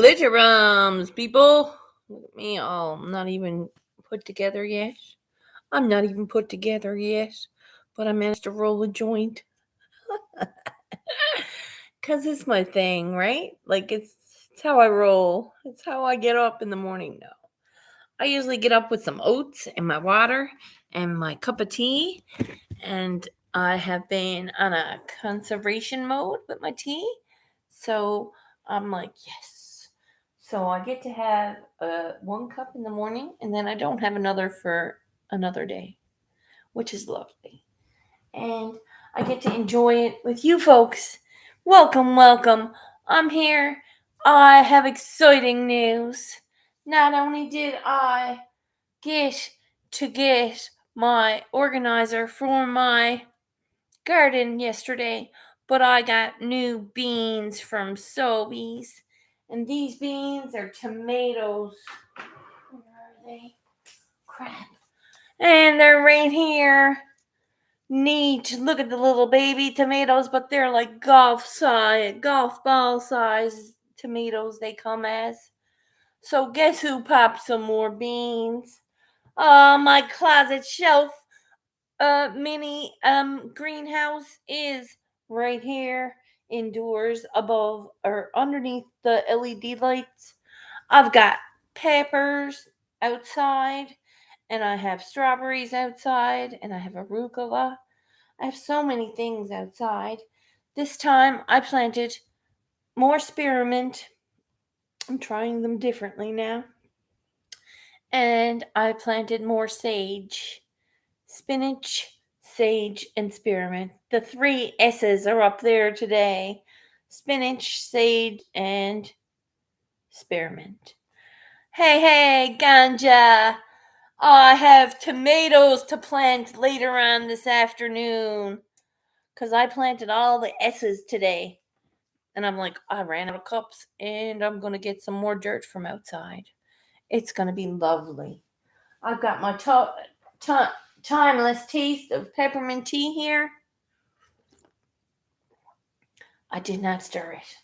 Glitterums, people. Look at me, I'm not even put together yet. I'm not even put together yet, but I managed to roll a joint. Because it's my thing, right? Like, it's how I roll. It's how I get up in the morning now. I usually get up with some oats and my water and my cup of tea, and I have been on a conservation mode with my tea. So I'm like, yes. So I get to have one cup in the morning, and then I don't have another for another day, which is lovely. And I get to enjoy it with you folks. Welcome, welcome. I'm here. I have exciting news. Not only did I get my organizer for my garden yesterday, but I got new beans from Sobeys. And these beans are tomatoes. Where are they? Crap. And they're right here. Neat. Look at the little baby tomatoes, but they're like golf ball size tomatoes they come as. So guess who popped some more beans? My closet shelf mini greenhouse is right here indoors above or underneath the LED lights. I've got peppers outside, and I have strawberries outside, and I have arugula. I have so many things outside. This time I planted more spearmint. I'm trying them differently now. And I planted more sage, spinach, sage, and spearmint. The three S's are up there today: spinach, sage, and spearmint. Hey, ganja! I have tomatoes to plant later on this afternoon. Because I planted all the S's today. And I'm like, I ran out of cups and I'm going to get some more dirt from outside. It's going to be lovely. I've got my timeless taste of peppermint tea here. I did not stir it.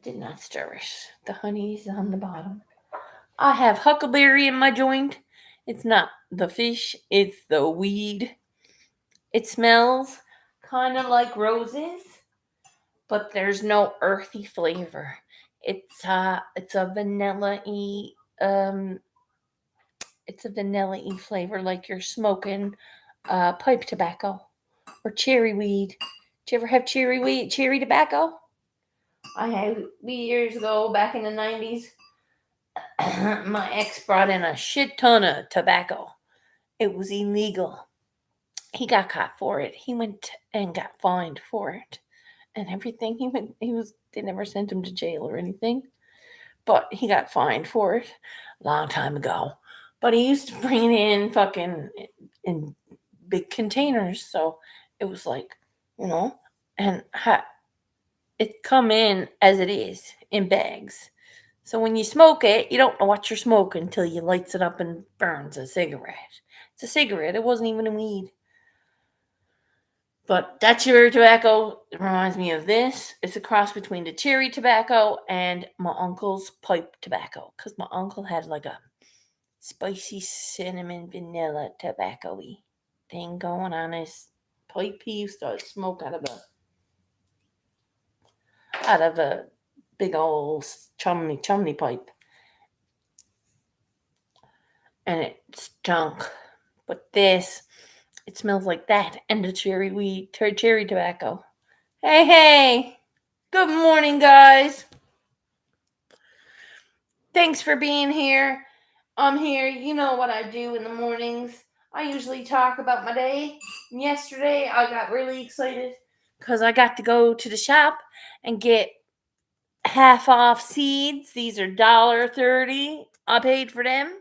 The honey's on the bottom. I have huckleberry in my joint. It's not the fish, it's the weed. It smells kind of like roses, but there's no earthy flavor. It's a vanilla-y flavor, like you're smoking pipe tobacco or cherry weed. Did you ever have cherry tobacco? I had years ago, back in the 90s. My ex brought in a shit ton of tobacco. It was illegal. He got caught for it. He went and got fined for it and everything. They never sent him to jail or anything, but he got fined for it a long time ago. But he used to bring it in fucking in big containers, so it was like, and it come in as it is in bags. So when you smoke it, you don't know what you're smoking until you lights it up and burns a cigarette. It's a cigarette. It wasn't even a weed. But that cherry tobacco reminds me of this. It's a cross between the cherry tobacco and my uncle's pipe tobacco. Because my uncle had like a spicy cinnamon vanilla tobacco-y thing going on his pipe. He used to smoke out of a big old chumney pipe. And it stunk. But this, it smells like that and the cherry tobacco. Hey! Good morning, guys. Thanks for being here. I'm here. You know what I do in the mornings. I usually talk about my day. And yesterday, I got really excited because I got to go to the shop and get half off seeds. These are $1.30. I paid for them.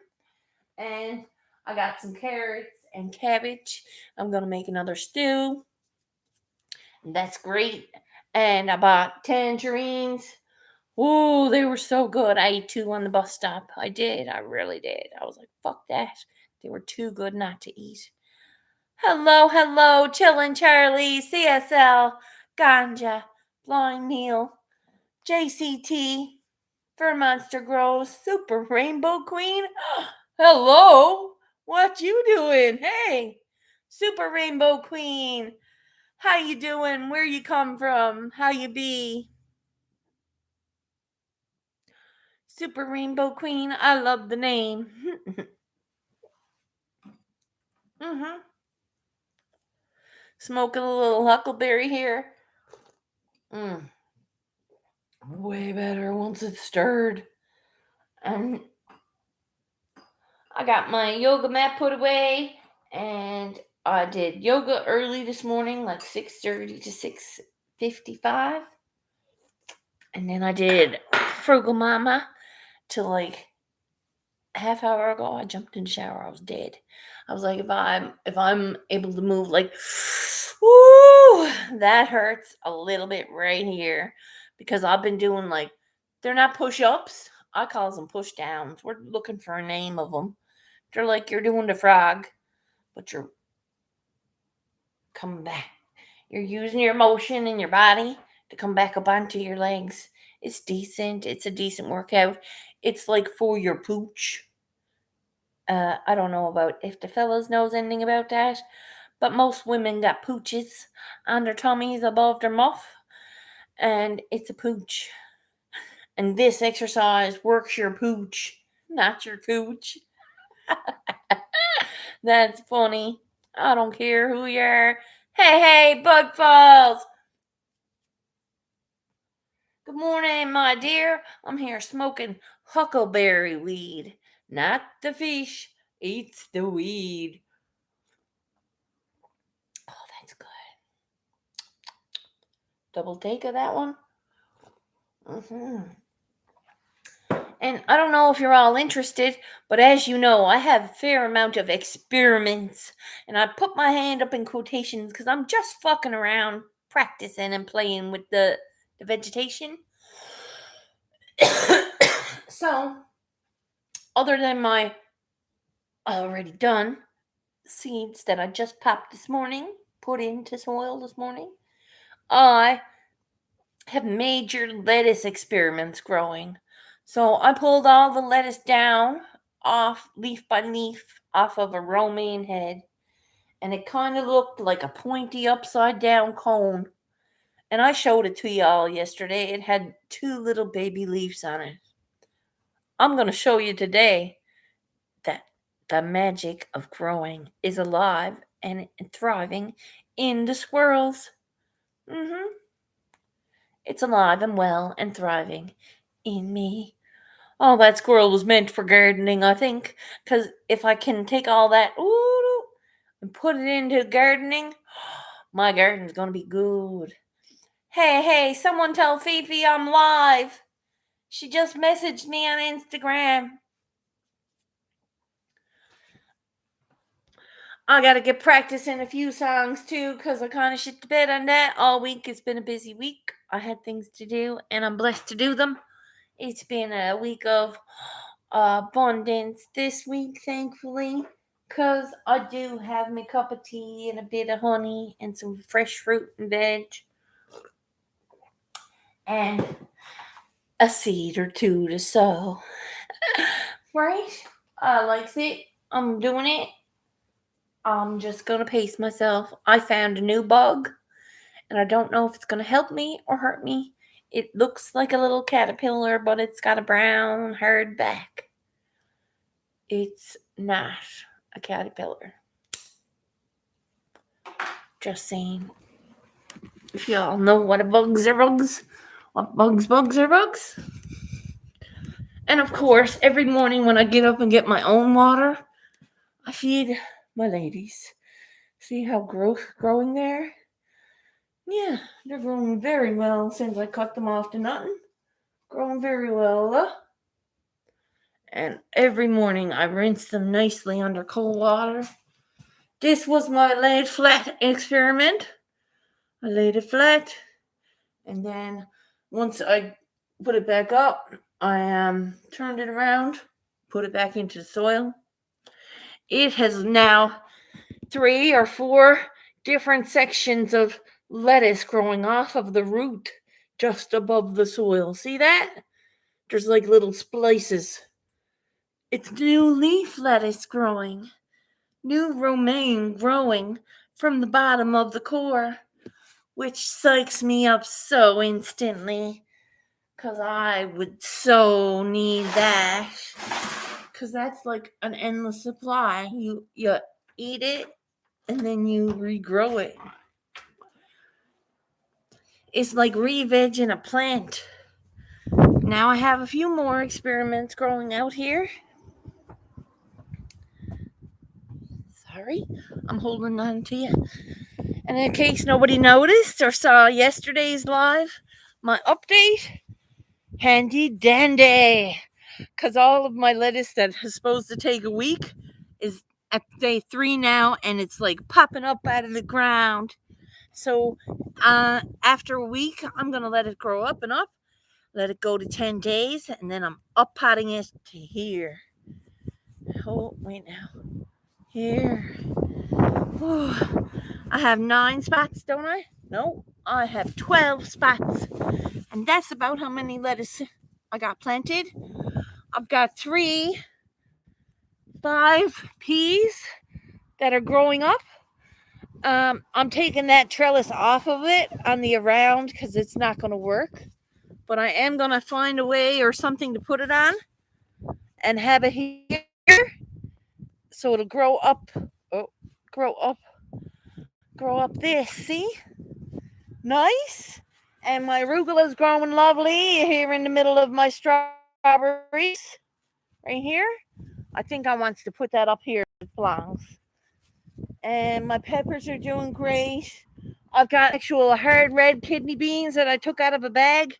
And I got some carrots and cabbage. I'm going to make another stew. And that's great. And I bought tangerines. Ooh, they were so good. I ate 2 on the bus stop. I did. I really did. I was like, fuck that. They were too good not to eat. Hello, Chillin' Charlie, CSL, Ganja, Blind Neil, JCT, for Monster Grow's Super Rainbow Queen. Hello, what you doing? Hey, Super Rainbow Queen, how you doing? Where you come from? How you be? Super Rainbow Queen, I love the name. mm-hmm. Smoking a little huckleberry here. Way better once it's stirred. I got my yoga mat put away, and I did yoga early this morning, like 6:30 to 6:55. And then I did Frugal Mama till like half hour ago. I jumped in the shower. I was dead. I was like, if I'm able to move, like, woo, that hurts a little bit right here, because I've been doing, like, they're not push-ups. I call them push-downs. We're looking for a name of them. They're like you're doing the frog, but you're coming back. You're using your motion in your body to come back up onto your legs. It's decent. It's a decent workout. It's like for your pooch. I don't know about if the fellas knows anything about that, but most women got pooches on their tummies above their muff, and it's a pooch. And this exercise works your pooch, not your cooch. That's funny. I don't care who you are. Hey, Bug Falls. Good morning, my dear. I'm here smoking huckleberry weed. Not the fish, eats the weed. Oh, that's good. Double take of that one. And I don't know if you're all interested, but as you know, I have a fair amount of experiments. And I put my hand up in quotations because I'm just fucking around, practicing and playing with the vegetation. So, other than my already done seeds that I just popped this morning, put into soil this morning, I have major lettuce experiments growing. So I pulled all the lettuce down off leaf by leaf off of a romaine head, and it kind of looked like a pointy upside down cone. And I showed it to y'all yesterday. It had 2 little baby leaves on it. I'm going to show you today that the magic of growing is alive and thriving in the squirrels. It's alive and well and thriving in me. Oh, that squirrel was meant for gardening, I think. Because if I can take all that and put it into gardening, my garden's going to be good. Hey, someone tell Fifi I'm live. She just messaged me on Instagram. I got to get practicing a few songs too, because I kind of shit the bed on that all week. It's been a busy week. I had things to do, and I'm blessed to do them. It's been a week of abundance this week, thankfully, because I do have my cup of tea and a bit of honey and some fresh fruit and veg and a seed or two to sow. Right? I likes it. I'm doing it. I'm just going to pace myself. I found a new bug, and I don't know if it's going to help me or hurt me. It looks like a little caterpillar, but it's got a brown hard back. It's not a caterpillar. Just saying. If y'all know what bugs are bugs, what bugs are bugs. And of course, every morning when I get up and get my own water, I feed my ladies. See how growing there? Yeah, they're growing very well since I cut them off to nothing. Growing very well. And every morning I rinse them nicely under cold water. This was my laid flat experiment. I laid it flat, and then once I put it back up, I turned it around, put it back into the soil. It has now 3 or 4 different sections of lettuce growing off of the root just above the soil. See that? There's like little splices. It's new leaf lettuce growing. New romaine growing from the bottom of the core, which psychs me up so instantly, because I would so need that, because that's like an endless supply. You eat it and then you regrow it. It's like re-vegging a plant. Now I have a few more experiments growing out here. Sorry, I'm holding on to you. And in case nobody noticed or saw yesterday's live, my update, handy dandy. Because all of my lettuce that is supposed to take a week is at day 3 now, and it's like popping up out of the ground. So after a week, I'm going to let it grow up and up, let it go to 10 days, and then I'm up potting it to here. Oh, wait now. Here. Whew. I have 9 spots, don't I? No, I have 12 spots. And that's about how many lettuce I got planted. I've got 5 peas that are growing up. I'm taking that trellis off of it on the around because it's not going to work. But I am going to find a way or something to put it on and have it here so it'll grow up. Grow up this. See? Nice. And my arugula is growing lovely here in the middle of my strawberries. Right here. I think I want to put that up here. It belongs. And my peppers are doing great. I've got actual hard red kidney beans that I took out of a bag.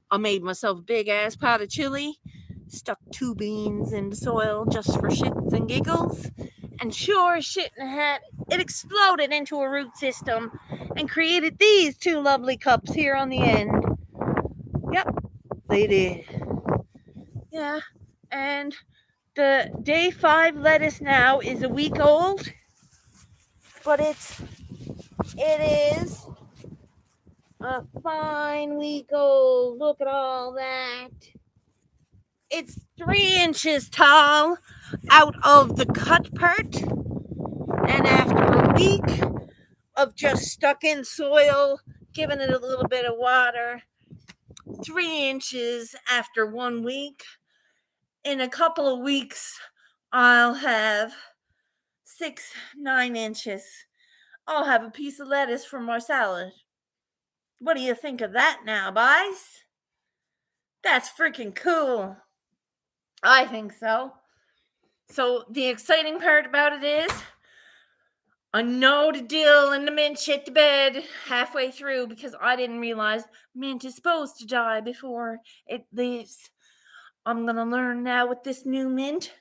I made myself a big ass pot of chili, stuck 2 beans in the soil just for shits and giggles, and sure as shit in the hat, it exploded into a root system and created these 2 lovely cups here on the end. Yep, they did. Yeah, and the day 5 lettuce now is a week old, but it is a fine week old. Look at all that. It's 3 inches tall out of the cut part. And after a week of just stuck in soil, giving it a little bit of water, 3 inches after 1 week. In a couple of weeks, I'll have 9 inches. I'll have a piece of lettuce for my salad. What do you think of that now, boys? That's freaking cool. I think so. So the exciting part about it is I know the dill and the mint shit to bed halfway through because I didn't realize mint is supposed to die before it leaves. I'm going to learn now with this new mint.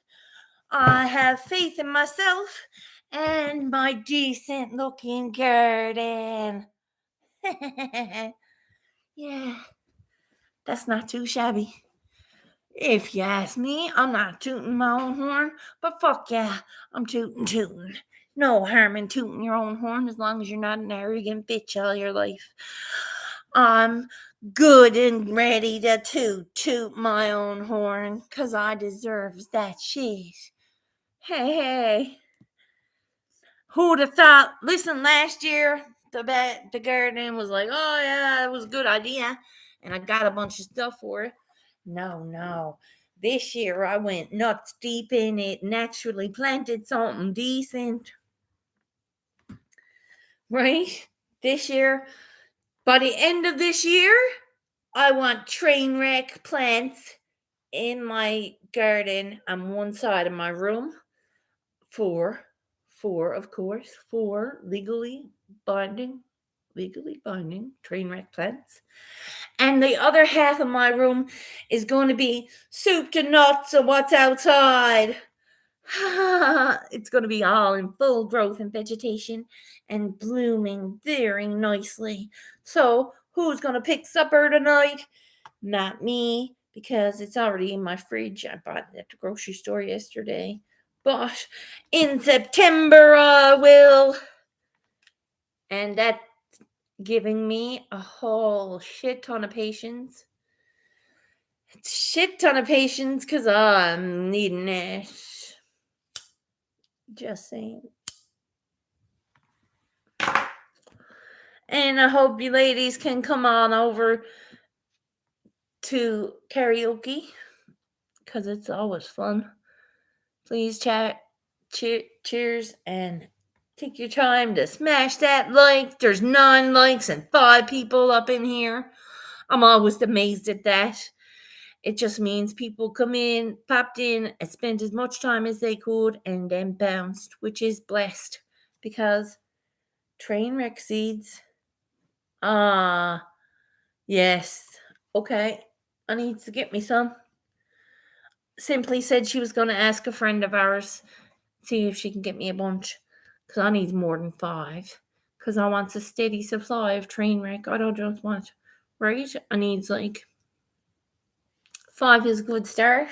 I have faith in myself and my decent looking garden. Yeah, that's not too shabby. If you ask me, I'm not tooting my own horn, but fuck yeah, I'm tooting. No harm in tooting your own horn as long as you're not an arrogant bitch all your life. I'm good and ready to toot my own horn, 'cause I deserves that shit. Hey. Who'd have thought? Listen, last year, the garden was like, oh yeah, it was a good idea. And I got a bunch of stuff for it. No. This year I went nuts deep in it and actually planted something decent. Right? This year, by the end of this year, I want train wreck plants in my garden on one side of my room. 4, of course, 4 legally binding train wreck plants. And the other half of my room is going to be soup to nuts of what's outside. It's going to be all in full growth and vegetation and blooming very nicely. So, who's going to pick supper tonight? Not me, because it's already in my fridge. I bought it at the grocery store yesterday. But in September I will. And that's giving me a whole shit ton of patience. shit ton of patience because I'm needing it. Just saying. And I hope you ladies can come on over to karaoke because it's always fun. Please cheers, and take your time to smash that like. There's 9 likes and 5 people up in here. I'm always amazed at that. It just means people come in, popped in, and spent as much time as they could and then bounced, which is blessed because train wreck seeds. Yes. Okay. I need to get me some. Simply said she was going to ask a friend of ours, see if she can get me a bunch, because I need more than 5. Because I want a steady supply of train wreck. I don't just want, right? I need like 5 is a good start.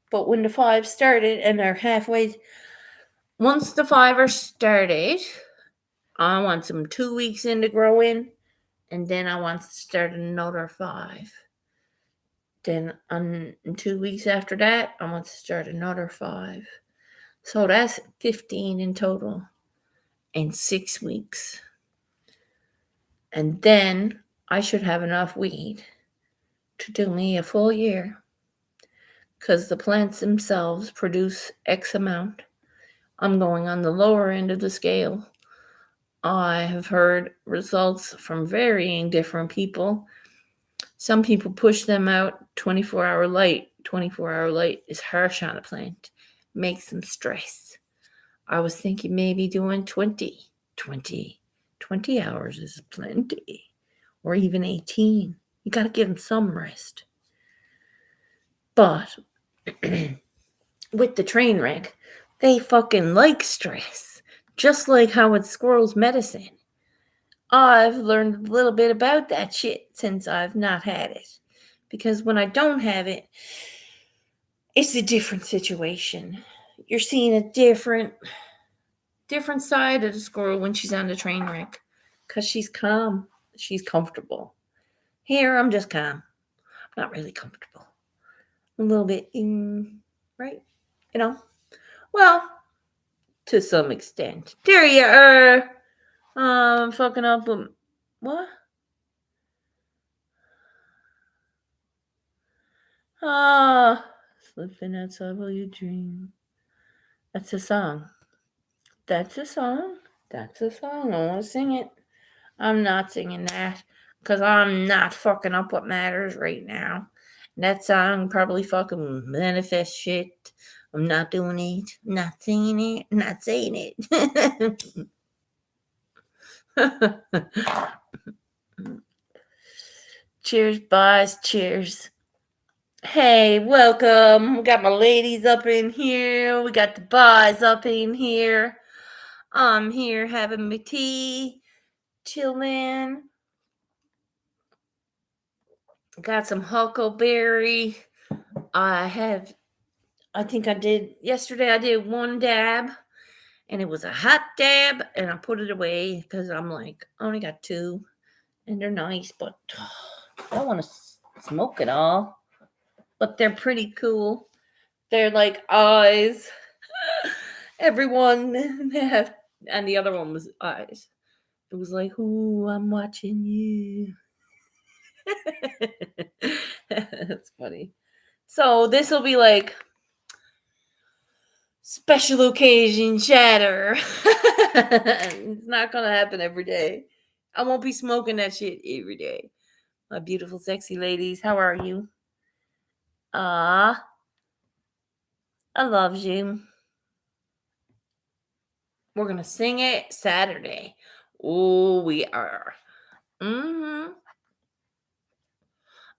But when the 5 started and they're halfway, once the 5 are started, I want them 2 weeks into growing, and then I want to start another 5. Then on 2 weeks after that, I want to start another 5. So that's 15 in total in 6 weeks. And then I should have enough weed to do me a full year. Because the plants themselves produce X amount. I'm going on the lower end of the scale. I have heard results from varying different people. Some people push them out 24-hour light. 24-hour light is harsh on a plant. Makes them stress. I was thinking maybe doing 20 hours is plenty. Or even 18. You got to give them some rest. But with the train wreck, they fucking like stress. Just like how it's squirrel's medicine. I've learned a little bit about that shit since I've not had it. Because when I don't have it, it's a different situation. You're seeing a different side of the squirrel when she's on the train wreck. Because she's calm. She's comfortable. Here, I'm just calm. I'm not really comfortable. A little bit, right? You know? Well, to some extent. There you are. I'm fucking up with... What? Slipping outside while you dream. That's a song. That's a song. I want to sing it. I'm not singing that because I'm not fucking up what matters right now. And that song probably fucking manifest shit. I'm not doing it. I'm not singing it. I'm not saying it. Cheers, boys. Cheers. Hey, welcome. We got my ladies up in here. We got the boys up in here. I'm here having my tea, chilling. Got some huckleberry. I think yesterday I did 1 dab, and it was a hot dab, and I put it away because I'm like, I only got 2, and they're nice, but I don't want to smoke it all. But they're pretty cool. They're like eyes. Everyone have, and the other one was eyes. It was like, ooh, I'm watching you. That's funny. So this will be like special occasion chatter. It's not gonna happen every day. I won't be smoking that shit every day. My beautiful, sexy ladies, how are you? I love you. We're gonna sing it Saturday. Oh, we are.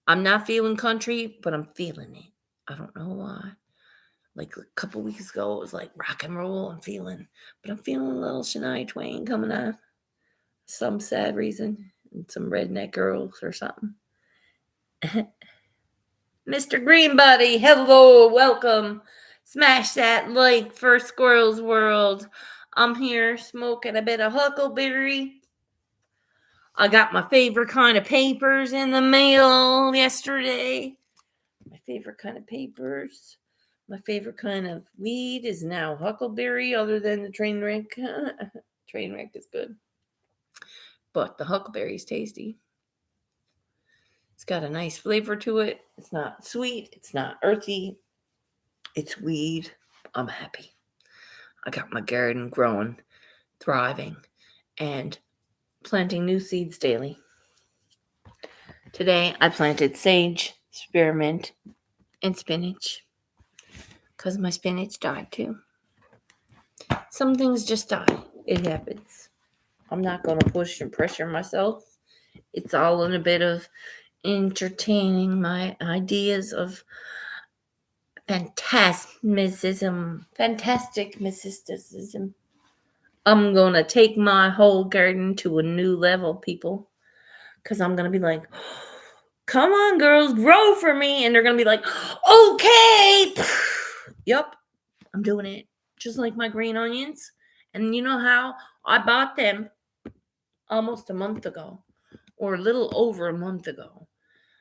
I'm not feeling country, but I'm feeling it. I don't know why. Like a couple weeks ago, it was like rock and roll. I'm feeling a little Shania Twain coming on. Some sad reason. And some redneck girls or something. Mr. Greenbody, hello, welcome. Smash that like for Squirrel's World. I'm here smoking a bit of huckleberry. I got my favorite kind of papers in the mail yesterday. My favorite kind of papers. My favorite kind of weed is now huckleberry, other than the train wreck. Train wreck is good. But the huckleberry is tasty. It's got a nice flavor to it. It's not sweet. It's not earthy. It's weed. I'm happy. I got my garden growing, thriving, and planting new seeds daily. Today I planted sage, spearmint, and spinach because my spinach died too. Some things just die. It happens. I'm not going to push and pressure myself. It's all in a bit of entertaining my ideas of fantastic mysticism. I'm going to take my whole garden to a new level, people. Because I'm going to be like, come on, girls, grow for me. And they're going to be like, okay. Yup, I'm doing it. Just like my green onions. And you know how? I bought them almost a month ago. Or a little over a month ago.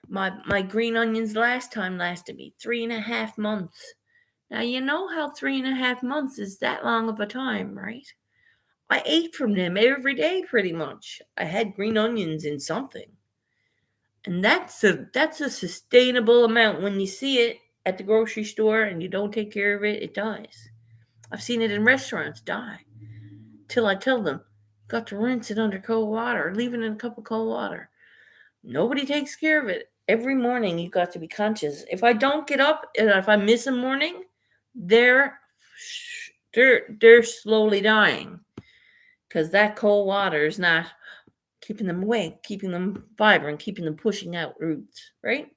My green onions last time lasted me 3.5 months. Now, you know how 3.5 months is that long of a time, right? I ate from them every day pretty much. I had green onions in something. And that's a sustainable amount. When you see it at the grocery store and you don't take care of it, it dies. I've seen it in restaurants die. Till I tell them, got to rinse it under cold water, leave it in a cup of cold water. Nobody takes care of it. Every morning you got to be conscious. If I don't get up and if I miss a morning, they're slowly dying. Because that cold water is not keeping them awake, keeping them vibrant, keeping them pushing out roots, right?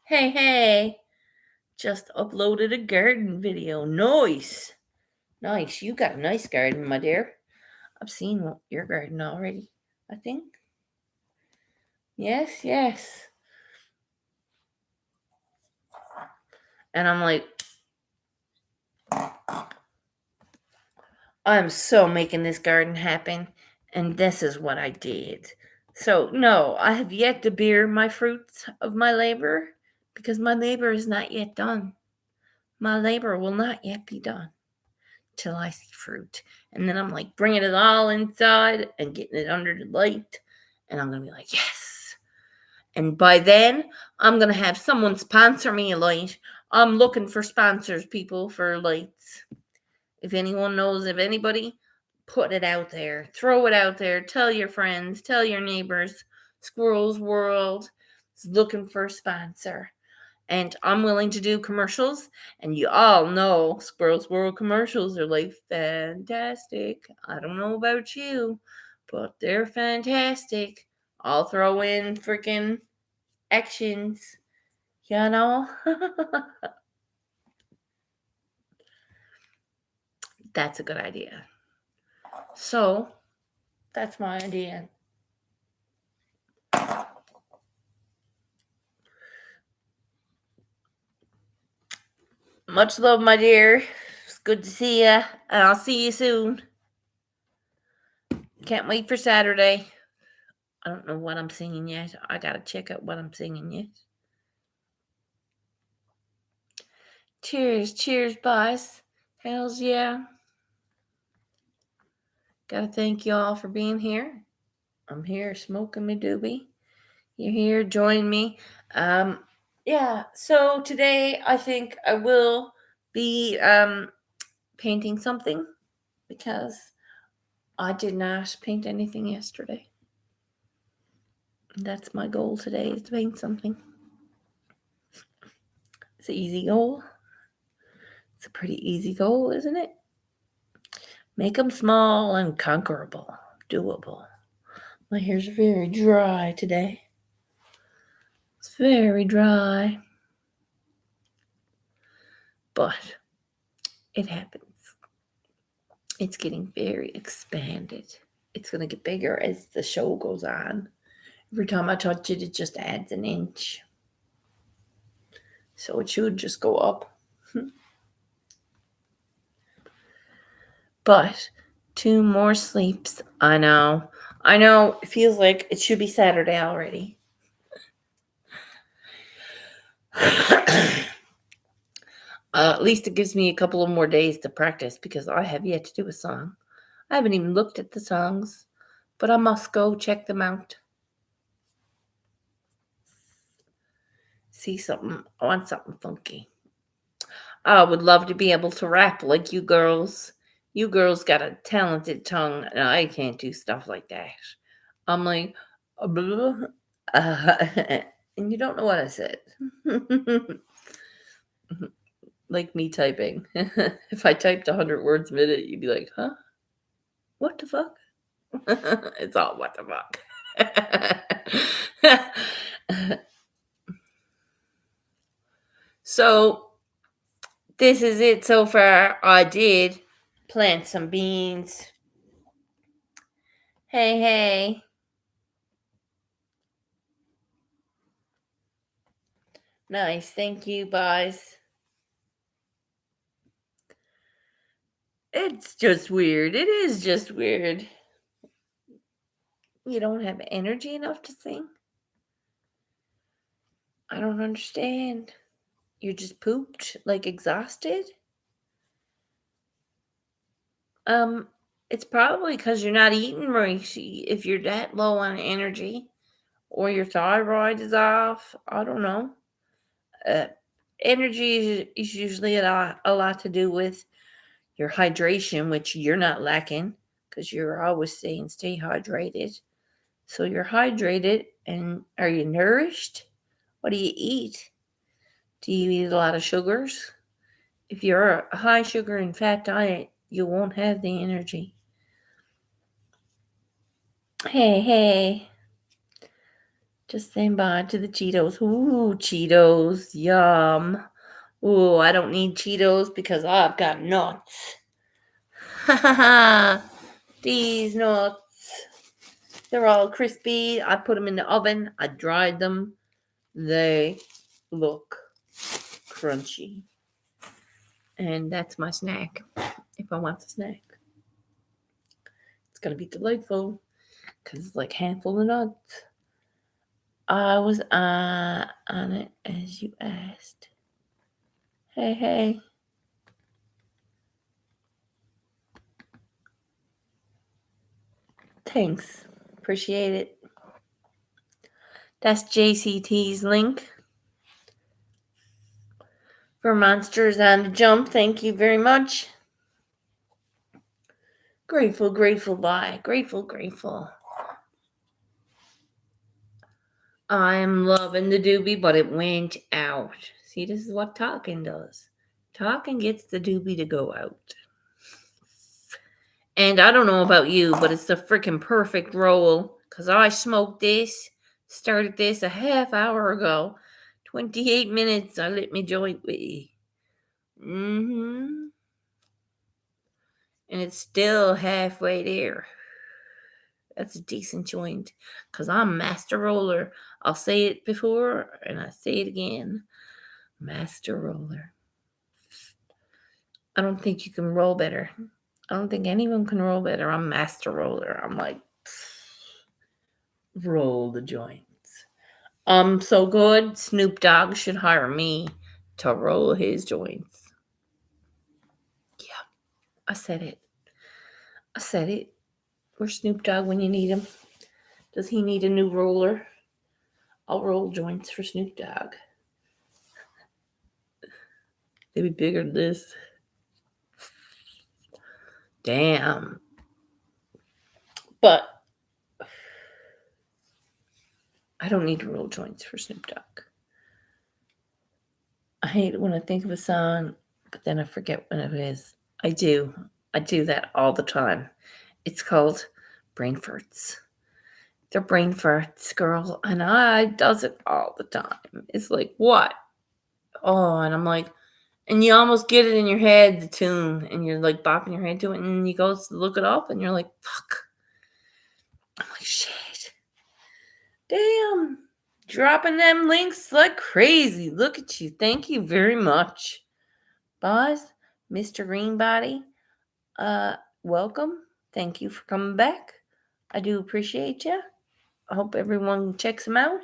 Hey, just uploaded a garden video. Nice. You got a nice garden, my dear. I've seen your garden already, I think. Yes. And I'm like, I'm so making this garden happen. And this is what I did. So, no, I have yet to bear my fruits of my labor because my labor is not yet done. My labor will not yet be done till I see fruit. And then I'm like bringing it all inside and getting it under the light. And I'm going to be like, yes. And by then, I'm going to have someone sponsor me a light. I'm looking for sponsors, people, for lights. If anyone knows of anybody, put it out there. Throw it out there. Tell your friends. Tell your neighbors. Squirrels World is looking for a sponsor. And I'm willing to do commercials. And you all know Squirrels World commercials are like fantastic. I don't know about you, but they're fantastic. I'll throw in freaking actions, you know? That's a good idea. So, that's my idea. Much love, my dear. It's good to see you, and I'll see you soon. Can't wait for Saturday. I don't know what I'm singing yet. I gotta check out what I'm singing yet. Cheers, boys. Hells yeah. Gotta thank you all for being here. I'm here smoking my doobie. You're here, join me. Yeah, so today I think I will be painting something because I did not paint anything yesterday. That's my goal today, is to paint something. It's an easy goal. It's a pretty easy goal, isn't it? Make them small and conquerable, doable. My hair's very dry today. It's very dry. But it happens. It's getting very expanded. It's going to get bigger as the show goes on. Every time I touch it, it just adds an inch. So it should just go up. But 2 more sleeps. I know. It feels like it should be Saturday already. At least it gives me a couple of more days to practice because I have yet to do a song. I haven't even looked at the songs, but I must go check them out. See something, I want something funky. I would love to be able to rap like you girls. You girls got a talented tongue, and I can't do stuff like that. I'm like, blah, and you don't know what I said. Like me typing. If I typed 100 words a minute, you'd be like, huh? What the fuck? It's all what the fuck. So, this is it so far. I did plant some beans. Hey, hey. Nice. Thank you, guys. It's just weird. It is just weird. You don't have energy enough to sing? I don't understand. You're just pooped, like exhausted? Um, it's probably because you're not eating right if you're that low on energy, or your thyroid is off. I don't know. Uh, Energy is usually a lot to do with your hydration, which you're not lacking because you're always saying stay hydrated. So you're hydrated, and are you nourished? What do you eat? Do you eat a lot of sugars? If you're a high sugar and fat diet, you won't have the energy. Hey, hey. Just saying bye to the Cheetos. Ooh, Cheetos. Yum. Ooh, I don't need Cheetos because I've got nuts. Ha ha ha. These nuts. They're all crispy. I put them in the oven. I dried them. They look crunchy. And that's my snack. If I want a snack, it's going to be delightful because it's like handful of nuts. I was on it as you asked. Hey, hey. Thanks. Appreciate it. That's JCT's link for Monsters on the Jump. Thank you very much. Grateful, grateful, bye. Grateful, grateful. I'm loving the doobie, but it went out. See, this is what talking does. Talking gets the doobie to go out. And I don't know about you, but it's the freaking perfect roll. Because I smoked this, started this a half hour ago. 28 minutes I lit me joint with. And it's still halfway there. That's a decent joint. Because I'm master roller. I'll say it before and I say it again. Master roller. I don't think you can roll better. I don't think anyone can roll better. I'm master roller. I'm like, roll the joints. So good. Snoop Dogg should hire me to roll his joints. Yeah, I said it. I said it. Where's Snoop Dogg when you need him? Does he need a new roller? I'll roll joints for Snoop Dogg. They'd be bigger than this. Damn. But I don't need to roll joints for Snoop Dogg. I hate it when I think of a song, but then I forget when it is. I do. I do that all the time. It's called brain farts. They're brain farts, girl, and I does it all the time. It's like, what? Oh, and I'm like, and you almost get it in your head, the tune, and you're like bopping your head to it, and then you go to look it up, and you're like, fuck. I'm like, shit. Damn. Dropping them links like crazy. Look at you. Thank you very much. Boss, Mr. Greenbody, welcome. Thank you for coming back. I do appreciate you. I hope everyone checks them out.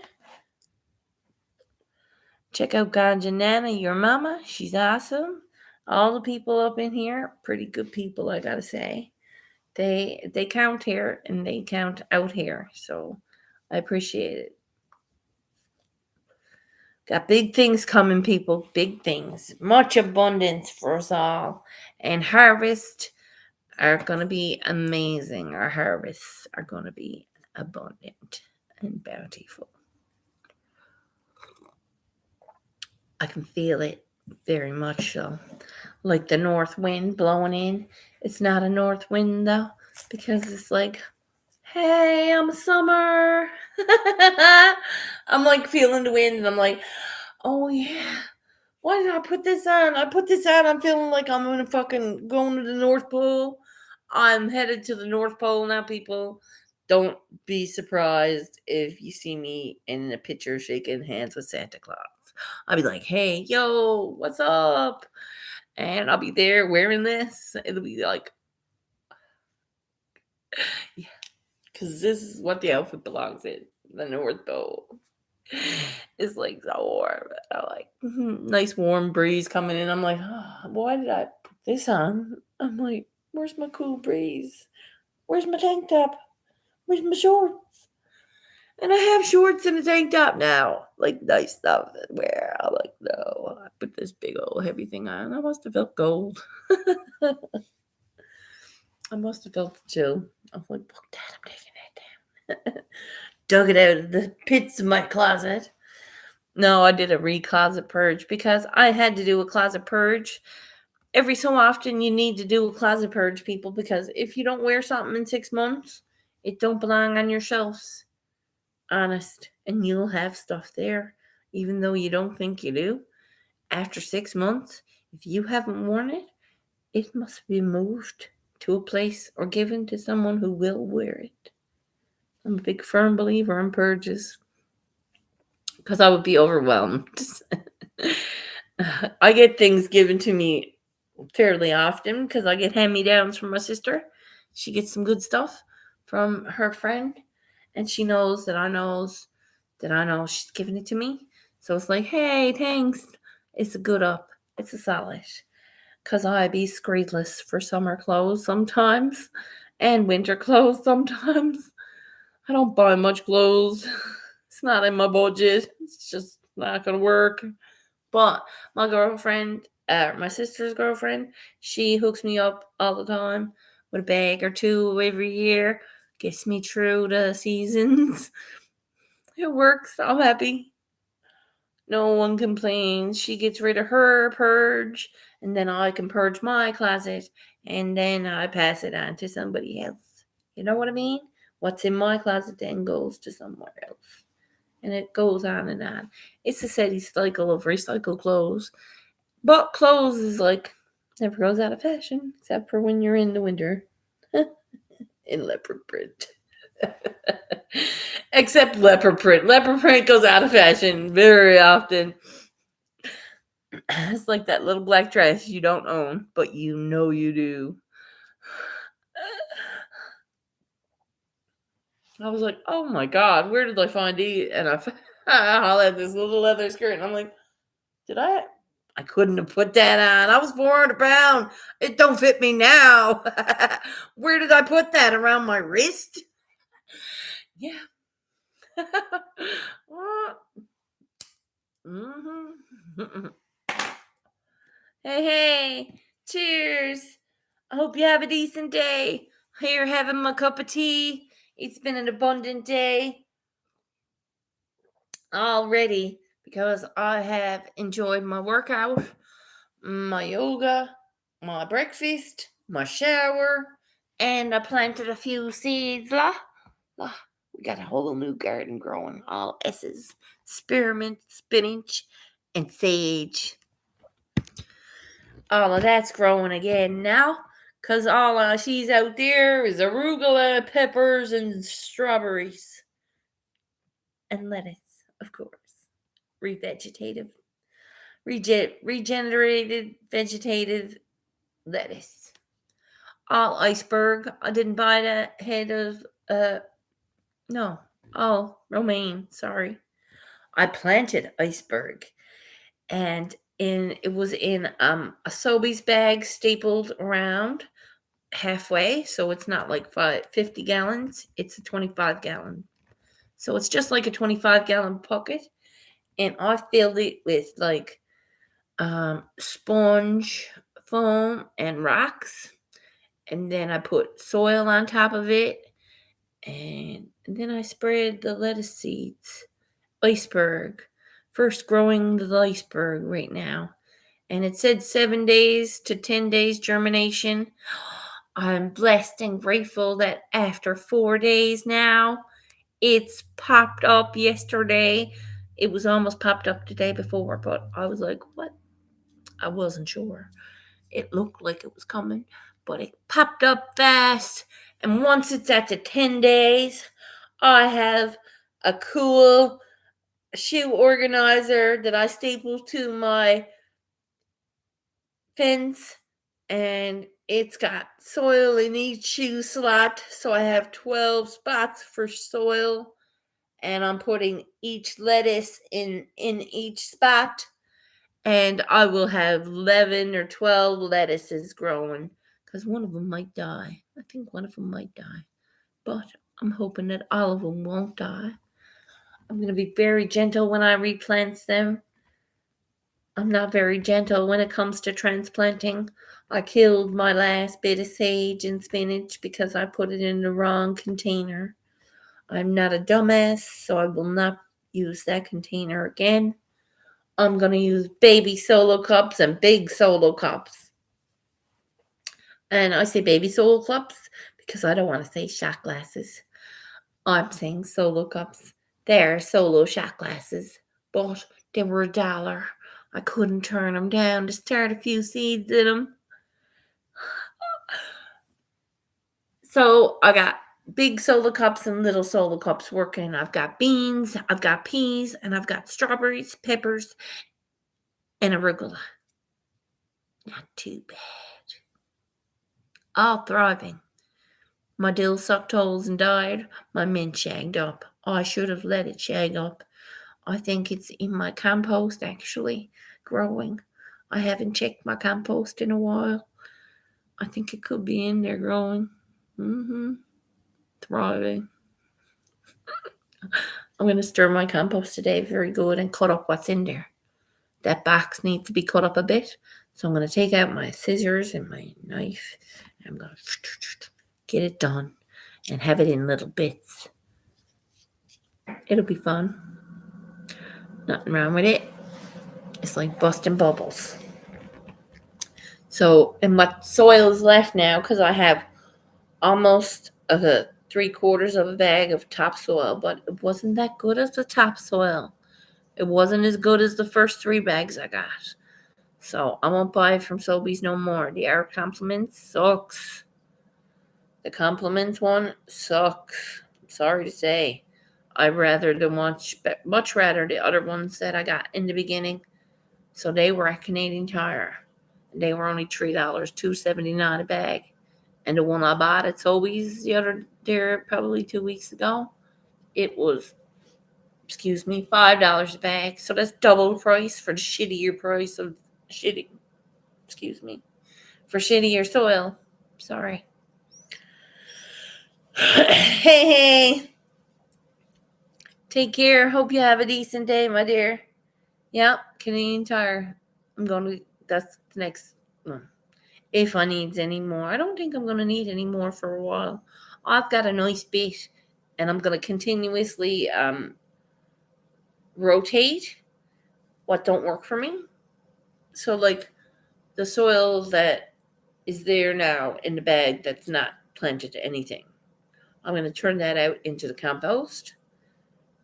Check out Ganja Nana, your mama. She's awesome. All the people up in here, pretty good people, I gotta say. They count here and they count out here, so I appreciate it. Got big things coming, people. Big things. Much abundance for us all. And harvest are going to be amazing. Our harvests are going to be abundant and bountiful. I can feel it very much so. Like the north wind blowing in. It's not a north wind though, because it's like, hey, I'm summer. I'm like feeling the wind and I'm like, oh yeah. Why did I put this on? I put this on. I'm feeling like I'm gonna fucking going to the North Pole. I'm headed to the North Pole now, people. Don't be surprised if you see me in a picture shaking hands with Santa Claus. I'll be like, hey, yo, what's up? And I'll be there wearing this. It'll be like, yeah, because this is what the outfit belongs in, the North Pole. It's like so warm. I like nice warm breeze coming in. I'm like, oh, why did I put this on? I'm like, where's my cool breeze? Where's my tank top? Where's my shorts? And I have shorts and a tank top now, like nice stuff to wear. I'm like, no, I put this big old heavy thing on. I must have felt cold. I must have felt chill. I was like, fuck that, I'm taking that down. Dug it out of the pits of my closet. No, I did a re-closet purge because I had to do a closet purge. Every so often you need to do a closet purge, people, because if you don't wear something in 6 months, it don't belong on your shelves. Honest. And you'll have stuff there, even though you don't think you do. After 6 months, if you haven't worn it, it must be moved to a place or given to someone who will wear it. I'm a big firm believer in purges because I would be overwhelmed. I get things given to me fairly often because I get hand-me-downs from my sister. She gets some good stuff from her friend, and she knows that I know she's giving it to me. So it's like, hey, thanks. It's a good up. It's a solid. Because I be screedless for summer clothes sometimes and winter clothes sometimes. I don't buy much clothes. It's not in my budget. It's just not going to work. But my girlfriend, my sister's girlfriend, she hooks me up all the time with a bag or two every year. Gets me through the seasons. It works. I'm happy. No one complains. She gets rid of her purge, and then I can purge my closet, and then I pass it on to somebody else. You know what I mean? What's in my closet then goes to somewhere else. And it goes on and on. It's a steady cycle of recycled clothes. But clothes is like never goes out of fashion, except for when you're in the winter. In leopard print. Except leopard print. Leopard print goes out of fashion very often. It's like that little black dress you don't own, but you know you do. I was like, oh my God, where did I find these? And I had this little leather skirt, and I'm like, did I? I couldn't have put that on. I was 400 pounds. It don't fit me now. Where did I put that? Around my wrist? Yeah. Mm-hmm. Hey, cheers. I hope you have a decent day. Here, having my cup of tea. It's been an abundant day already because I have enjoyed my workout, my yoga, my breakfast, my shower, and I planted a few seeds. We got a whole new garden growing, all S's, spearmint, spinach, and sage. All of that's growing again now, because all I sees out there is arugula, peppers, and strawberries. And lettuce, of course. Regenerated vegetative lettuce. All iceberg. I didn't buy that head of no. All romaine, sorry. I planted iceberg. and it was in a Sobeys bag stapled around halfway, so it's not like 50 gallons. It's a 25-gallon. So it's just like a 25-gallon bucket, and I filled it with like sponge foam and rocks, and then I put soil on top of it, and then I spread the lettuce seeds. Iceberg. First growing the iceberg right now. And it said 7 days to 10 days germination. I'm blessed and grateful that after 4 days now, it's popped up yesterday. It was almost popped up the day before, but I was like, what? I wasn't sure. It looked like it was coming, but it popped up fast. And once it's at the 10 days, I have a cool shoe organizer that I staple to my fence, and it's got soil in each shoe slot. So I have 12 spots for soil, and I'm putting each lettuce in each spot, and I will have 11 or 12 lettuces growing because one of them might die. I think one of them might die, but I'm hoping that all of them won't die. I'm going to be very gentle when I replant them. I'm not very gentle when it comes to transplanting. I killed my last bit of sage and spinach because I put it in the wrong container. I'm not a dumbass, so I will not use that container again. I'm going to use baby solo cups and big solo cups. And I say baby solo cups because I don't want to say shot glasses. I'm saying solo cups. They're solo shot glasses, but they were $1. I couldn't turn them down to start a few seeds in them. So I got big solo cups and little solo cups working. I've got beans, I've got peas, and I've got strawberries, peppers, and arugula. Not too bad. All thriving. My dill sucked holes and died. My mint shagged up. I should have let it shag up. I think it's in my compost, actually, growing. I haven't checked my compost in a while. I think it could be in there growing. Thriving. I'm going to stir my compost today very good and cut up what's in there. That box needs to be cut up a bit. So I'm going to take out my scissors and my knife. And I'm going to get it done and have it in little bits. It'll be fun. Nothing wrong with it. It's like busting bubbles. So, and my soil is left now because I have almost 3/4 of a bag of topsoil, but it wasn't that good as the topsoil. It wasn't as good as the first 3 bags I got. So I won't buy from Sobeys no more. The Air Compliments sucks. The Compliments one sucks. I'm sorry to say. I'd rather much rather the other ones that I got in the beginning. So they were at Canadian Tire. They were only $3, $2.79 a bag. And the one I bought at Sobeys the other day, probably 2 weeks ago, it was, $5 a bag. So that's double the price for the shittier price of for shittier soil. Sorry. Hey. Take care. Hope you have a decent day, my dear. Yep, Canadian Tire. That's the next one. If I need any more. I don't think I'm going to need any more for a while. I've got a nice bit, and I'm going to continuously rotate what don't work for me. So, like, the soil that is there now in the bag that's not planted to anything, I'm going to turn that out into the compost,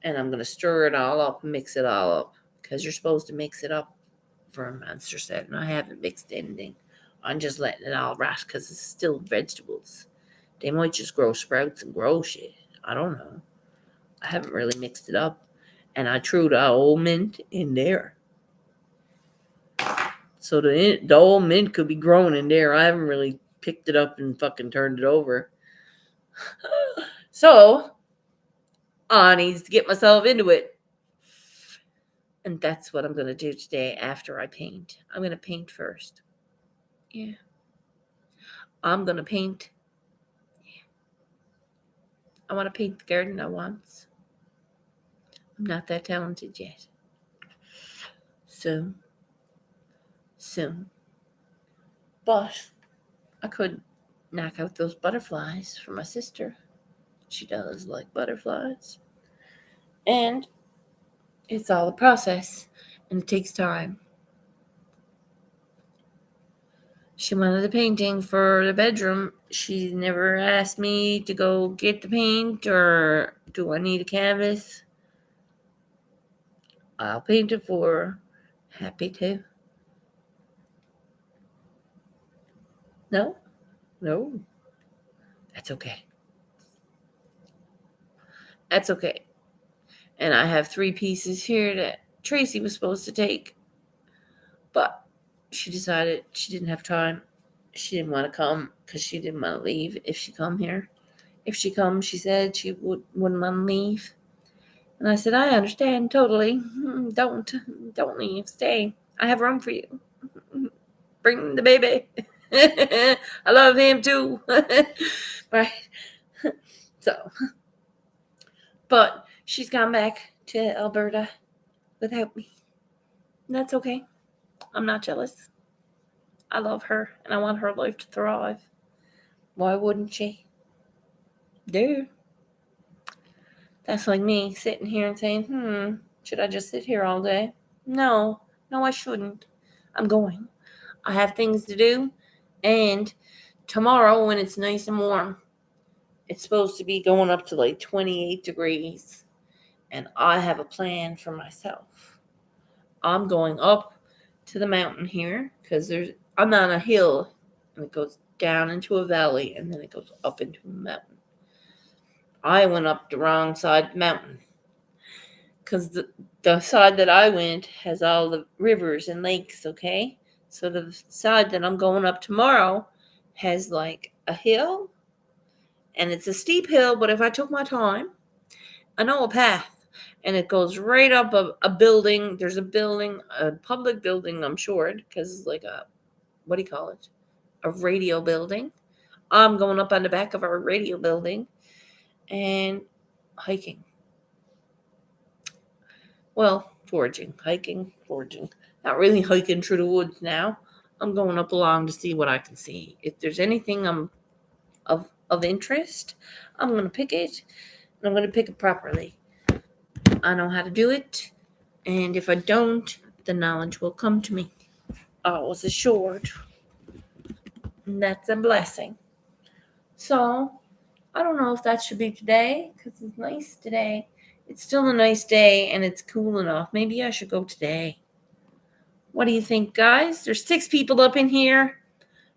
and I'm going to stir it all up, mix it all up, because you're supposed to mix it up for a monster set, and I haven't mixed anything. I'm just letting it all rot because it's still vegetables. They might just grow sprouts and grow shit. I don't know. I haven't really mixed it up. And I threw the old mint in there. So the old mint could be growing in there. I haven't really picked it up and fucking turned it over. So I need to get myself into it. And that's what I'm going to do today after I paint. I'm going to paint first. Yeah. I'm going to paint. Yeah. I want to paint the garden I want. I'm not that talented yet. Soon. But I could knock out those butterflies for my sister. She does like butterflies. And it's all a process, and it takes time. She wanted the painting for the bedroom. She never asked me to go get the paint or do I need a canvas. I'll paint it for her. Happy to. No? That's okay. That's okay. And I have 3 pieces here that Tracy was supposed to take. But she decided she didn't have time. She didn't want to come because she didn't want to leave if she come here. If she comes, she said she wouldn't want to leave. And I said, I understand totally. Don't leave. Stay. I have room for you. Bring the baby. I love him too. Right. So, but she's gone back to Alberta without me. And that's okay. I'm not jealous. I love her and I want her life to thrive. Why wouldn't she? Dude. That's like me sitting here and saying, should I just sit here all day? No, I shouldn't. I'm going. I have things to do. And tomorrow, when it's nice and warm, it's supposed to be going up to like 28 degrees. And I have a plan for myself. I'm going up to the mountain here because I'm on a hill and it goes down into a valley and then it goes up into a mountain. I went up the wrong side of the mountain because the side that I went has all the rivers and lakes, okay? So the side that I'm going up tomorrow has like a hill, and it's a steep hill, but if I took my time, I know a path, and it goes right up a building. There's a building, a public building, I'm sure, because it's like what do you call it? A radio building. I'm going up on the back of our radio building and hiking. Well, foraging. Not really hiking through the woods now. I'm going up along to see what I can see. If there's anything of interest, I'm going to pick it, and I'm going to pick it properly. I know how to do it, and if I don't, the knowledge will come to me. I was assured. And that's a blessing. So, I don't know if that should be today, because it's nice today. It's still a nice day, and it's cool enough. Maybe I should go today. What do you think, guys? There's 6 people up in here.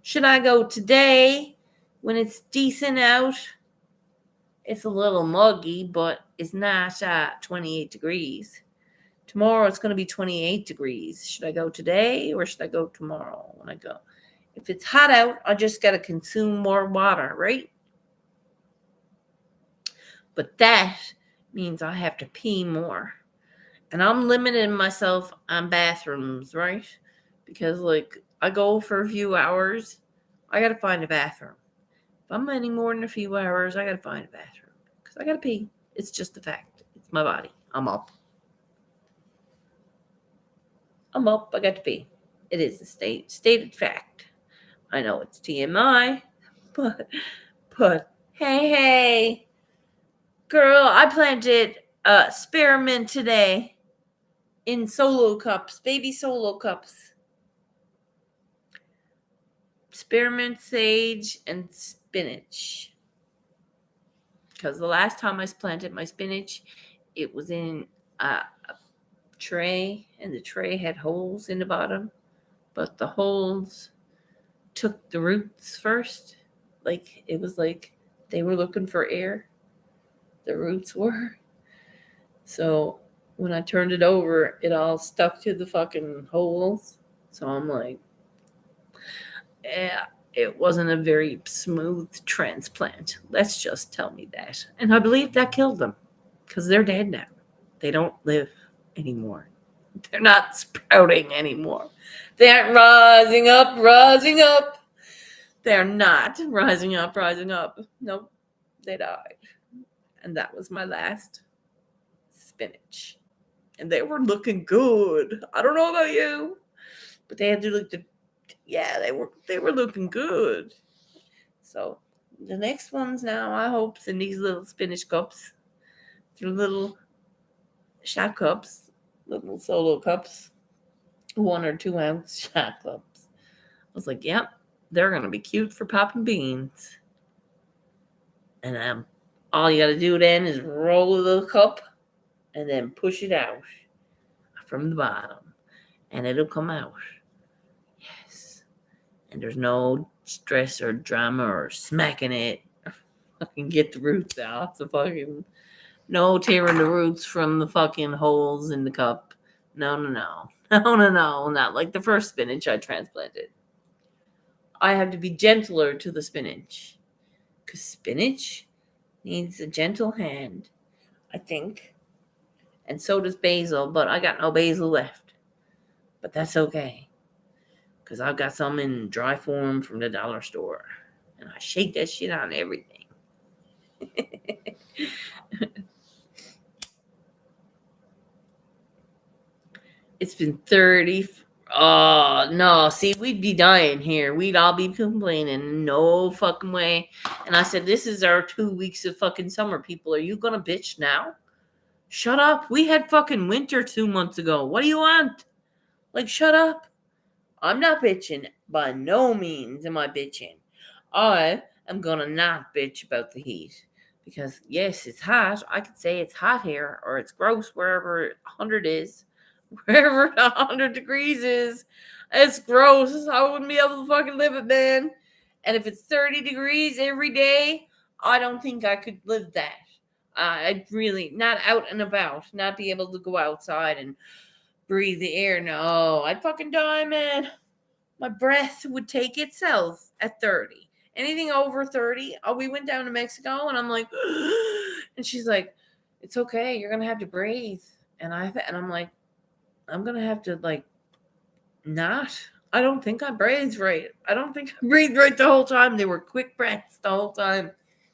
Should I go today when it's decent out? It's a little muggy, but it's not 28 degrees. Tomorrow it's going to be 28 degrees. Should I go today or should I go tomorrow when I go? If it's hot out, I just got to consume more water, right? But that means I have to pee more. And I'm limiting myself on bathrooms, right? Because, like, I go for a few hours, I got to find a bathroom. If I'm any more than a few hours, I got to find a bathroom. Because I got to pee. It's just a fact. It's my body. I'm up. I got to pee. It is a stated fact. I know it's TMI, but hey. Girl, I planted spearmint today in solo cups, baby solo cups. Spearmint, sage, and spinach. Because the last time I planted my spinach, it was in a tray, and the tray had holes in the bottom, but the holes took the roots first. Like, it was like they were looking for air. The roots were. So when I turned it over, it all stuck to the fucking holes. So I'm like, yeah, it wasn't a very smooth transplant. Let's just tell me that. And I believe that killed them because they're dead now. They don't live anymore. They're not sprouting anymore. They aren't rising up, rising up. They're not rising up, rising up. Nope, they died. And that was my last spinach. And they were looking good. I don't know about you, but they had to look. They were looking good. So the next ones now, I hope, in these little spinach cups. They're little shot cups, little solo cups, 1 or 2 ounce shot cups. I was like, yep, they're gonna be cute for popping beans. And all you gotta do then is roll the little cup and then push it out from the bottom, and it'll come out. Yes, and there's no stress or drama or smacking it. Fucking get the roots out. So fucking no tearing the roots from the fucking holes in the cup. No. Not like the first spinach I transplanted. I have to be gentler to the spinach. Because spinach needs a gentle hand, I think. And so does basil, but I got no basil left. But that's okay. Because I've got some in dry form from the dollar store. And I shake that shit on everything. It's been 30. Oh, no. See, we'd be dying here. We'd all be complaining. No fucking way. And I said, this is our 2 weeks of fucking summer, people. Are you going to bitch now? Shut up. We had fucking winter 2 months ago. What do you want? Like, shut up. I'm not bitching. By no means am I bitching. I am going to not bitch about the heat. Because, yes, it's hot. I could say it's hot here, or it's gross wherever 100 is. Wherever 100 degrees is. It's gross. I wouldn't be able to fucking live it, man. And if it's 30 degrees every day, I don't think I could live that. I'd really, not out and about, not be able to go outside and breathe the air. No, I'd fucking die, man. My breath would take itself at 30. Anything over 30, we went down to Mexico, and I'm like, and she's like, it's okay, you're gonna have to breathe. And I'm like, I'm gonna have to like not. I don't think I breathed right. I don't think I breathed right the whole time. They were quick breaths the whole time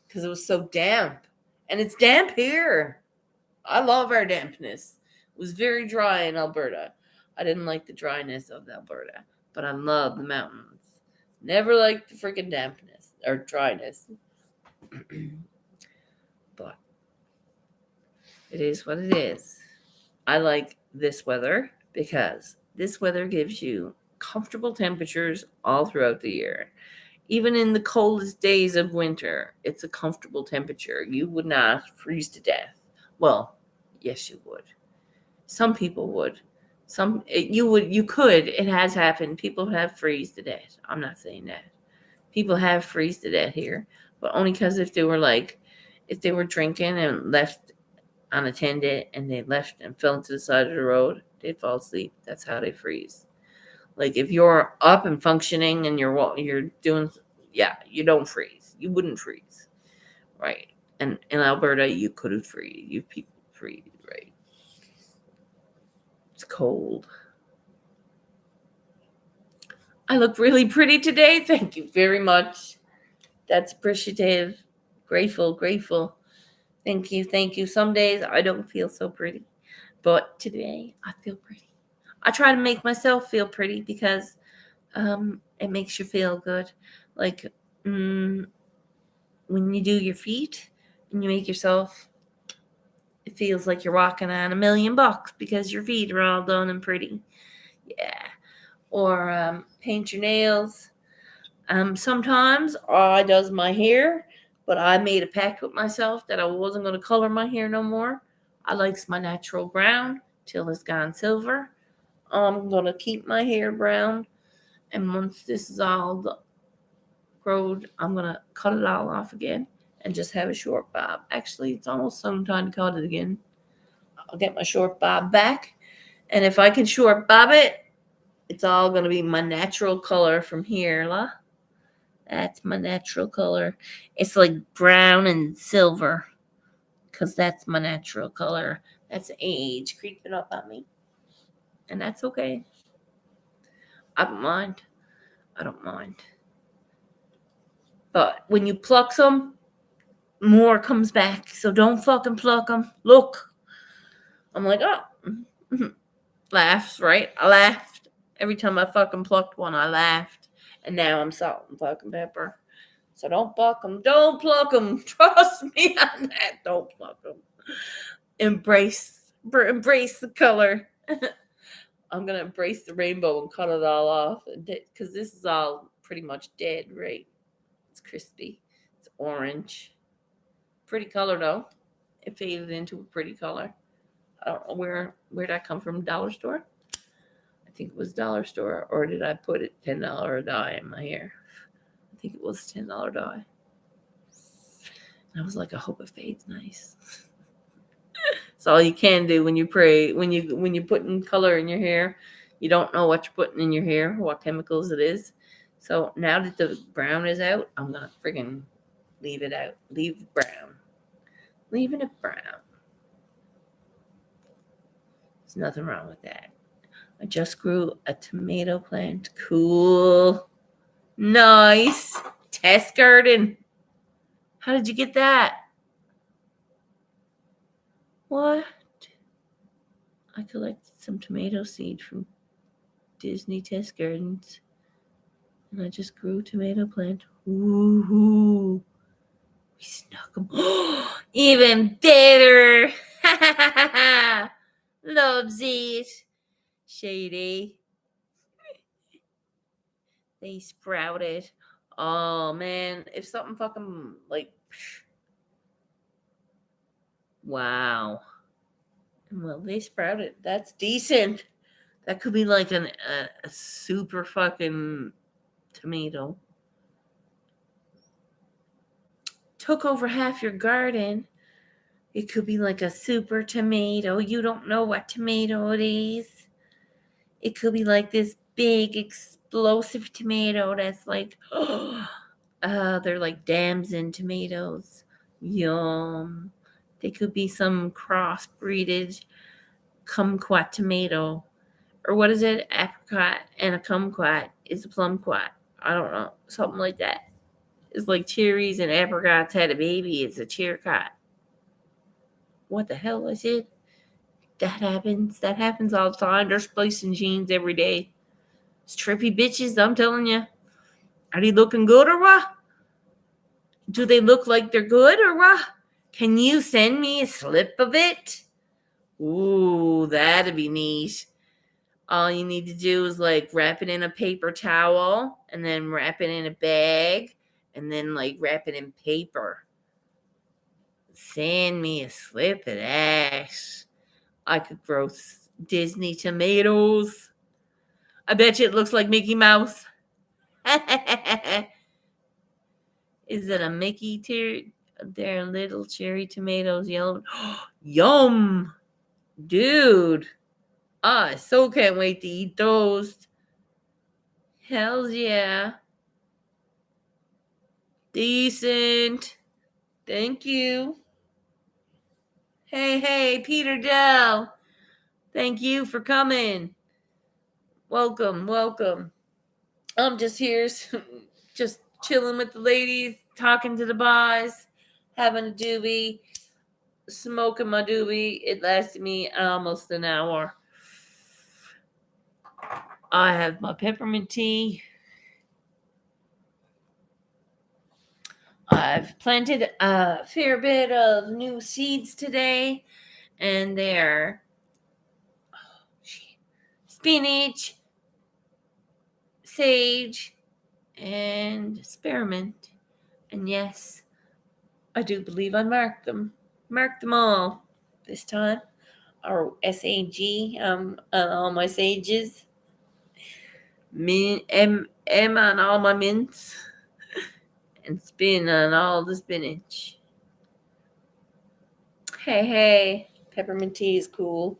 because it was so damp. And it's damp here. I love our dampness. It was very dry in Alberta. I didn't like the dryness of Alberta, but I love the mountains. Never liked the freaking dampness or dryness. But it is what it is. I like this weather because this weather gives you comfortable temperatures all throughout the year. Even in the coldest days of winter, it's a comfortable temperature. You would not freeze to death. Well, yes, you would. Some people would. You could. It has happened. People have freeze to death. I'm not saying that. People have freeze to death here, but only because if they were drinking and left unattended and they left and fell into the side of the road, they'd fall asleep. That's how they freeze. Like if you're up and functioning and you're doing, you don't freeze. You wouldn't freeze, right? And in Alberta, you couldn't freeze. You people freeze, right? It's cold. I look really pretty today. Thank you very much. That's appreciative. Grateful. Thank you. Some days I don't feel so pretty, but today I feel pretty. I try to make myself feel pretty because it makes you feel good. Like when you do your feet and you make yourself, it feels like you're walking on $1,000,000 because your feet are all done and pretty. Yeah. Or paint your nails. Sometimes I does my hair, but I made a pact with myself that I wasn't going to color my hair no more. I likes my natural brown till it's gone silver. I'm going to keep my hair brown, and once this is all grown, I'm going to cut it all off again and just have a short bob. Actually, it's almost some time to cut it again. I'll get my short bob back, and if I can short bob it, it's all going to be my natural color from here, la. That's my natural color. It's like brown and silver because that's my natural color. That's age creeping up on me. And that's okay. I don't mind. I don't mind. But when you pluck some, more comes back. So don't fucking pluck them. Look. I'm like, oh. Laughs, right? I laughed. Every time I fucking plucked one, I laughed. And now I'm salt and fucking pepper. So don't pluck them. Don't pluck them. Trust me on that. Don't pluck them. Embrace the color. I'm going to embrace the rainbow and cut it all off. Because this is all pretty much dead, right? It's crispy. It's orange. Pretty color, though. It faded into a pretty color. I don't know where that come from. Dollar store? I think it was dollar store. Or did I put it $10 dye in my hair? I think it was $10 dye. And I was like, I hope it fades nice. It's all you can do when you pray. When you putting color in your hair, you don't know what you're putting in your hair, what chemicals it is. So now that the brown is out, I'm gonna friggin' leave it out. Leave brown. Leaving it brown. There's nothing wrong with that. I just grew a tomato plant. Cool. Nice. Test garden. How did you get that? What? I collected some tomato seed from Disney Test Gardens. And I just grew a tomato plant. Woohoo. We snuck them. Even better. Loves it. Shady. They sprouted. Oh, man. If something fucking, like... Wow. Well, they sprouted. That's decent. That could be like a super fucking tomato. Took over half your garden. It could be like a super tomato. You don't know what tomato it is. It could be like this big explosive tomato that's like, they're like damson tomatoes. Yum. They could be some crossbreeded kumquat tomato. Or what is it? Apricot and a kumquat is a plumquat. I don't know. Something like that. It's like cherries and apricots had a baby. It's a chericot. What the hell I said? That happens. That happens all the time. They're splicing genes every day. It's trippy bitches, I'm telling you. Are they looking good or what? Do they look like they're good or what? Can you send me a slip of it? Ooh, that'd be neat. All you need to do is like wrap it in a paper towel and then wrap it in a bag and then like wrap it in paper. Send me a slip of that. I could grow Disney tomatoes. I bet you it looks like Mickey Mouse. Is it a Mickey tier? They're little cherry tomatoes, yellow. Yum! Dude. I so can't wait to eat those. Hells yeah. Decent. Thank you. Hey, Peter Dell. Thank you for coming. Welcome. I'm just here, just chilling with the ladies, talking to the boys, having a doobie, smoking my doobie. It lasted me almost an hour. I have my peppermint tea. I've planted a fair bit of new seeds today, and they're spinach, sage, and spearmint. And yes, I do believe I marked them. Marked them all this time. Or SAG on all my sages. M on all my mints. And spin on all the spinach. Hey, peppermint tea is cool.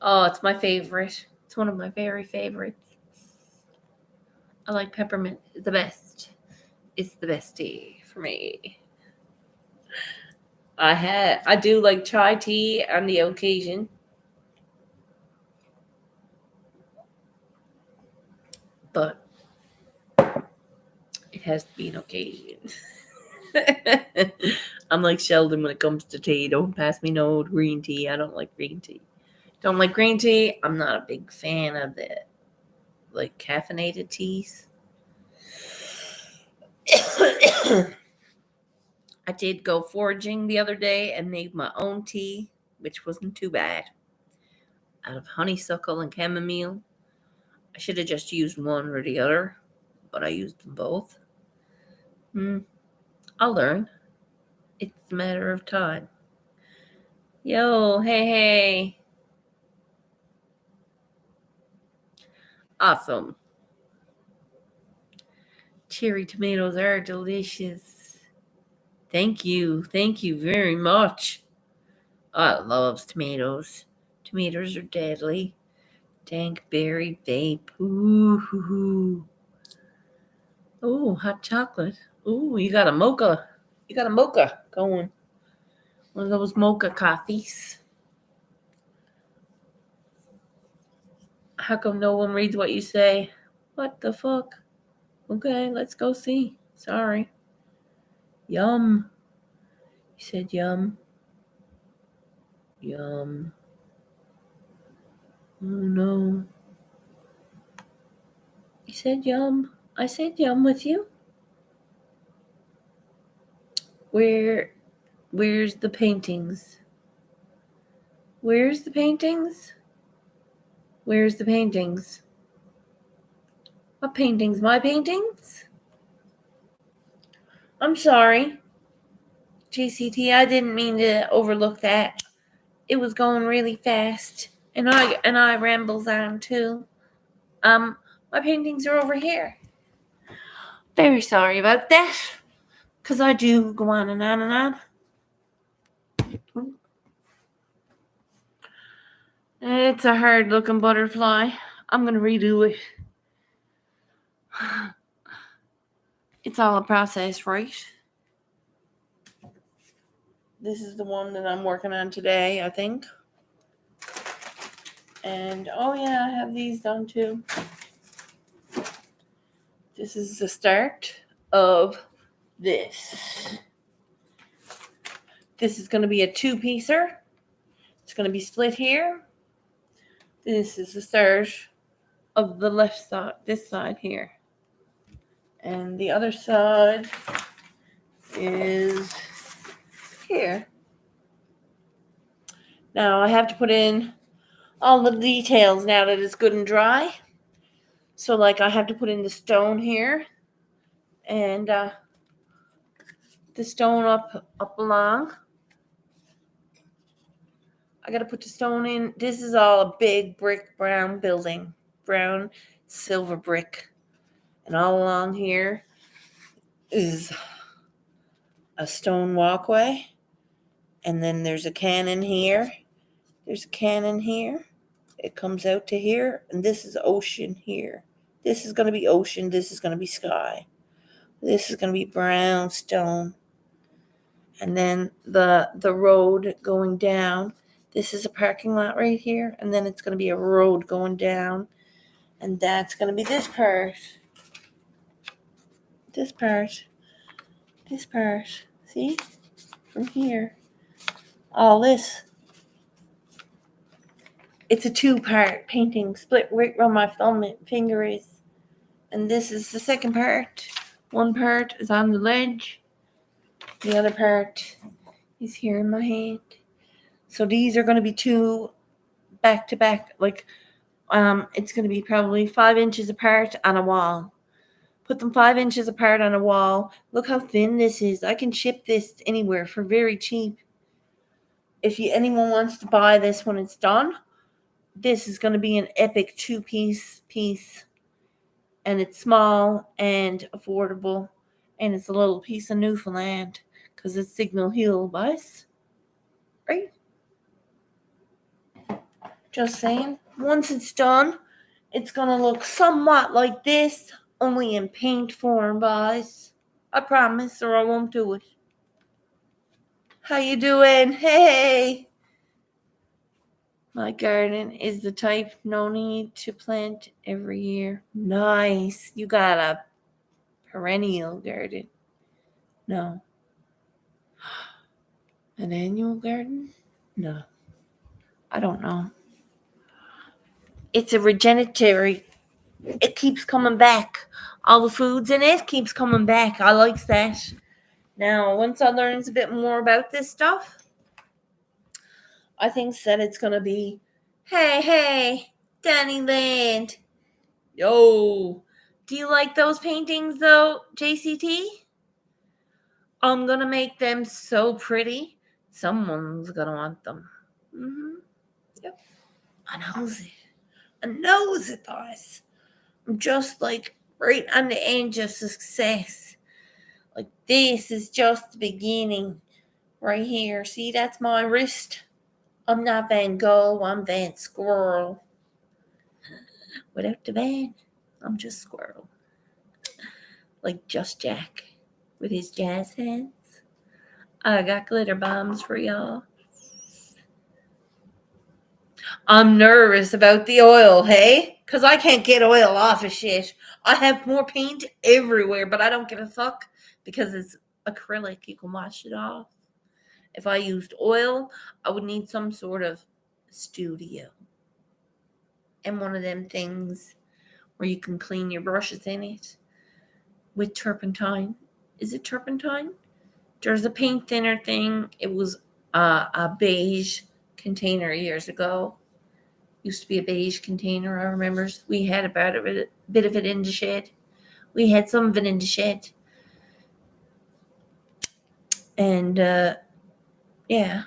Oh, it's my favorite. It's one of my very favorites. I like peppermint the best. It's the best tea for me. I do like chai tea on the occasion. but it has to be an occasion. I'm like Sheldon when it comes to tea. Don't pass me no green tea. I don't like green tea. Don't like green tea. I'm not a big fan of the like caffeinated teas. I did go foraging the other day and made my own tea, which wasn't too bad. Out of honeysuckle and chamomile. I should have just used one or the other, but I used them both. I'll learn. It's a matter of time. Yo, hey. Awesome. Cherry tomatoes are delicious. Thank you very much. I love tomatoes. Tomatoes are deadly. Dank berry vape. Ooh. Ooh, hot chocolate. Ooh, you got a mocha. Going. One of those mocha coffees. How come no one reads what you say? What the fuck? Okay, let's go see. Sorry. Yum. You said yum. Yum. Oh no. You said yum. I said yum with you. Where's the paintings? Where's the paintings? Where's the paintings? What paintings? My paintings? I'm sorry. JCT, I didn't mean to overlook that. It was going really fast. And I rambles on too. My paintings are over here. Very sorry about that. Because I do go on and on and on. It's a hard looking butterfly. I'm going to redo it. It's all a process, right? This is the one that I'm working on today, I think. And, oh yeah, I have these done too. This is the start of this. This is going to be a two-piecer. It's going to be split here. This is the start of the left side, this side here. And the other side is here. Now I have to put in all the details now that it's good and dry. So like I have to put in the stone here and the stone up along. I got to put the stone in. This is all a big brick brown building, brown silver brick. And all along here is a stone walkway. And then there's a cannon here. There's a cannon here. It comes out to here. And this is ocean here. This is going to be ocean. This is going to be sky. This is going to be brown stone. And then the road going down. This is a parking lot right here. And then it's going to be a road going down. And that's going to be this part. This part. See? From here. All this. It's a two-part painting, split right where my finger is. And this is the second part. One part is on the ledge. The other part is here in my hand. So these are going to be two back-to-back, like, it's going to be probably 5 inches apart on a wall. Put them 5 inches apart on a wall. Look how thin this is. I can ship this anywhere for very cheap. If anyone wants to buy this when it's done, this is going to be an epic two-piece piece. And it's small and affordable. And it's a little piece of Newfoundland because it's Signal Hill bus. Right? Just saying. Once it's done, it's going to look somewhat like this, only in paint form, boys. I promise, or I won't do it. How you doing? Hey! My garden is the type no need to plant every year. Nice. You got a perennial garden. No. An annual garden? No. I don't know. It's a regeneratory. It keeps coming back. All the foods in it keeps coming back. I likes that. Now, once I learns a bit more about this stuff, I think that it's gonna be, hey, Danny Land. Yo, do you like those paintings though, JCT? I'm gonna make them so pretty. Someone's gonna want them. Yep. I knows it. I knows it, boss. I'm just like right on the edge of success. Like this is just the beginning. Right here. See, that's my wrist. I'm not Van Gogh, I'm Van Squirrel. Without the van, I'm just Squirrel. Like Just Jack with his jazz hands. I got glitter bombs for y'all. I'm nervous about the oil, hey? Because I can't get oil off of shit. I have more paint everywhere, but I don't give a fuck because it's acrylic. You can wash it off. If I used oil, I would need some sort of studio. And one of them things where you can clean your brushes in it with turpentine. Is it turpentine? There's a paint thinner thing. It was a beige container years ago. Used to be a beige container. I remember we had about a bit of it in the shed. We had some of it in the shed. And yeah,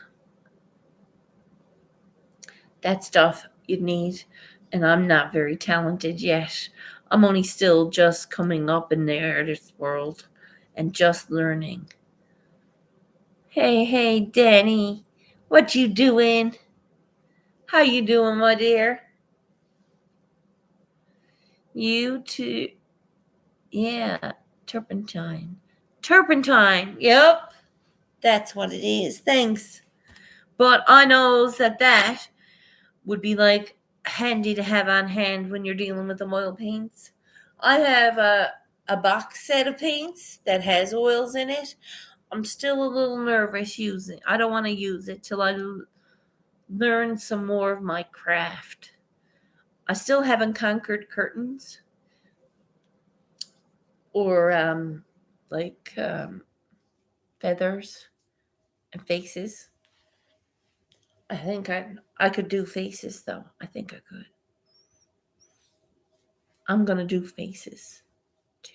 that stuff you'd need. And I'm not very talented yet. I'm only still just coming up in the artist world and just learning. Hey, Danny, what you doing? How you doing, my dear? You too. Yeah, turpentine. Turpentine, yep. That's what it is. Thanks. But I knows that would be like handy to have on hand when you're dealing with them oil paints. I have a box set of paints that has oils in it. I'm still a little nervous using. I don't want to use it till I learn some more of my craft. I still haven't conquered curtains or feathers and faces. I think I could do faces though. I think I could. I'm gonna do faces too.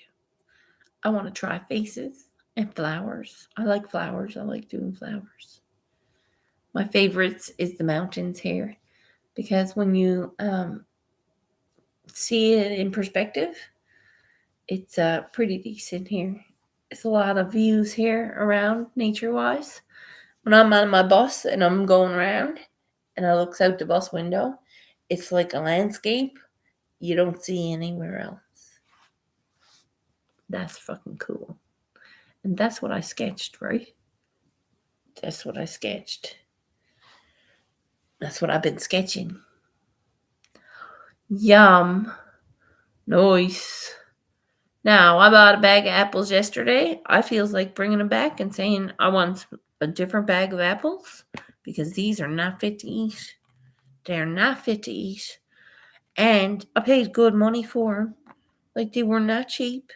I want to try faces and flowers. I like flowers. I like doing flowers. My favorites is the mountains here because when you see it in perspective, it's pretty decent here. It's a lot of views here around nature wise. When I'm on my bus and I'm going around and I looks out the bus window, it's like a landscape you don't see anywhere else. That's fucking cool. And that's what I sketched, right? That's what I sketched. That's what I've been sketching. Yum. Nice. Now, I bought a bag of apples yesterday. I feels like bringing them back and saying I want a different bag of apples because these are not fit to eat. They're not fit to eat. And I paid good money for them. Like, they were not cheap.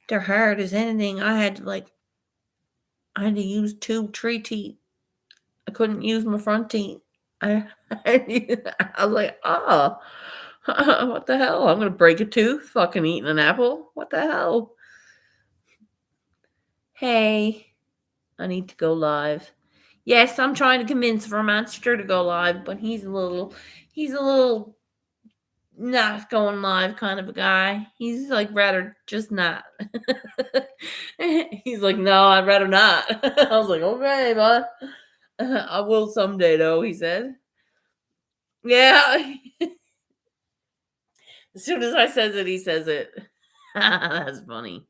They're hard as anything. I had to use 2, 3 teeth. I couldn't use my front teeth. I was like, oh, what the hell? I'm going to break a tooth fucking eating an apple. What the hell? Hey, I need to go live. Yes, I'm trying to convince Vermonster to go live, but he's a little not going live kind of a guy. He's like rather just not. He's like, no, I'd rather not. I was like, okay, bud. I will someday though, he said. Yeah. As soon as I says it, he says it. That's funny.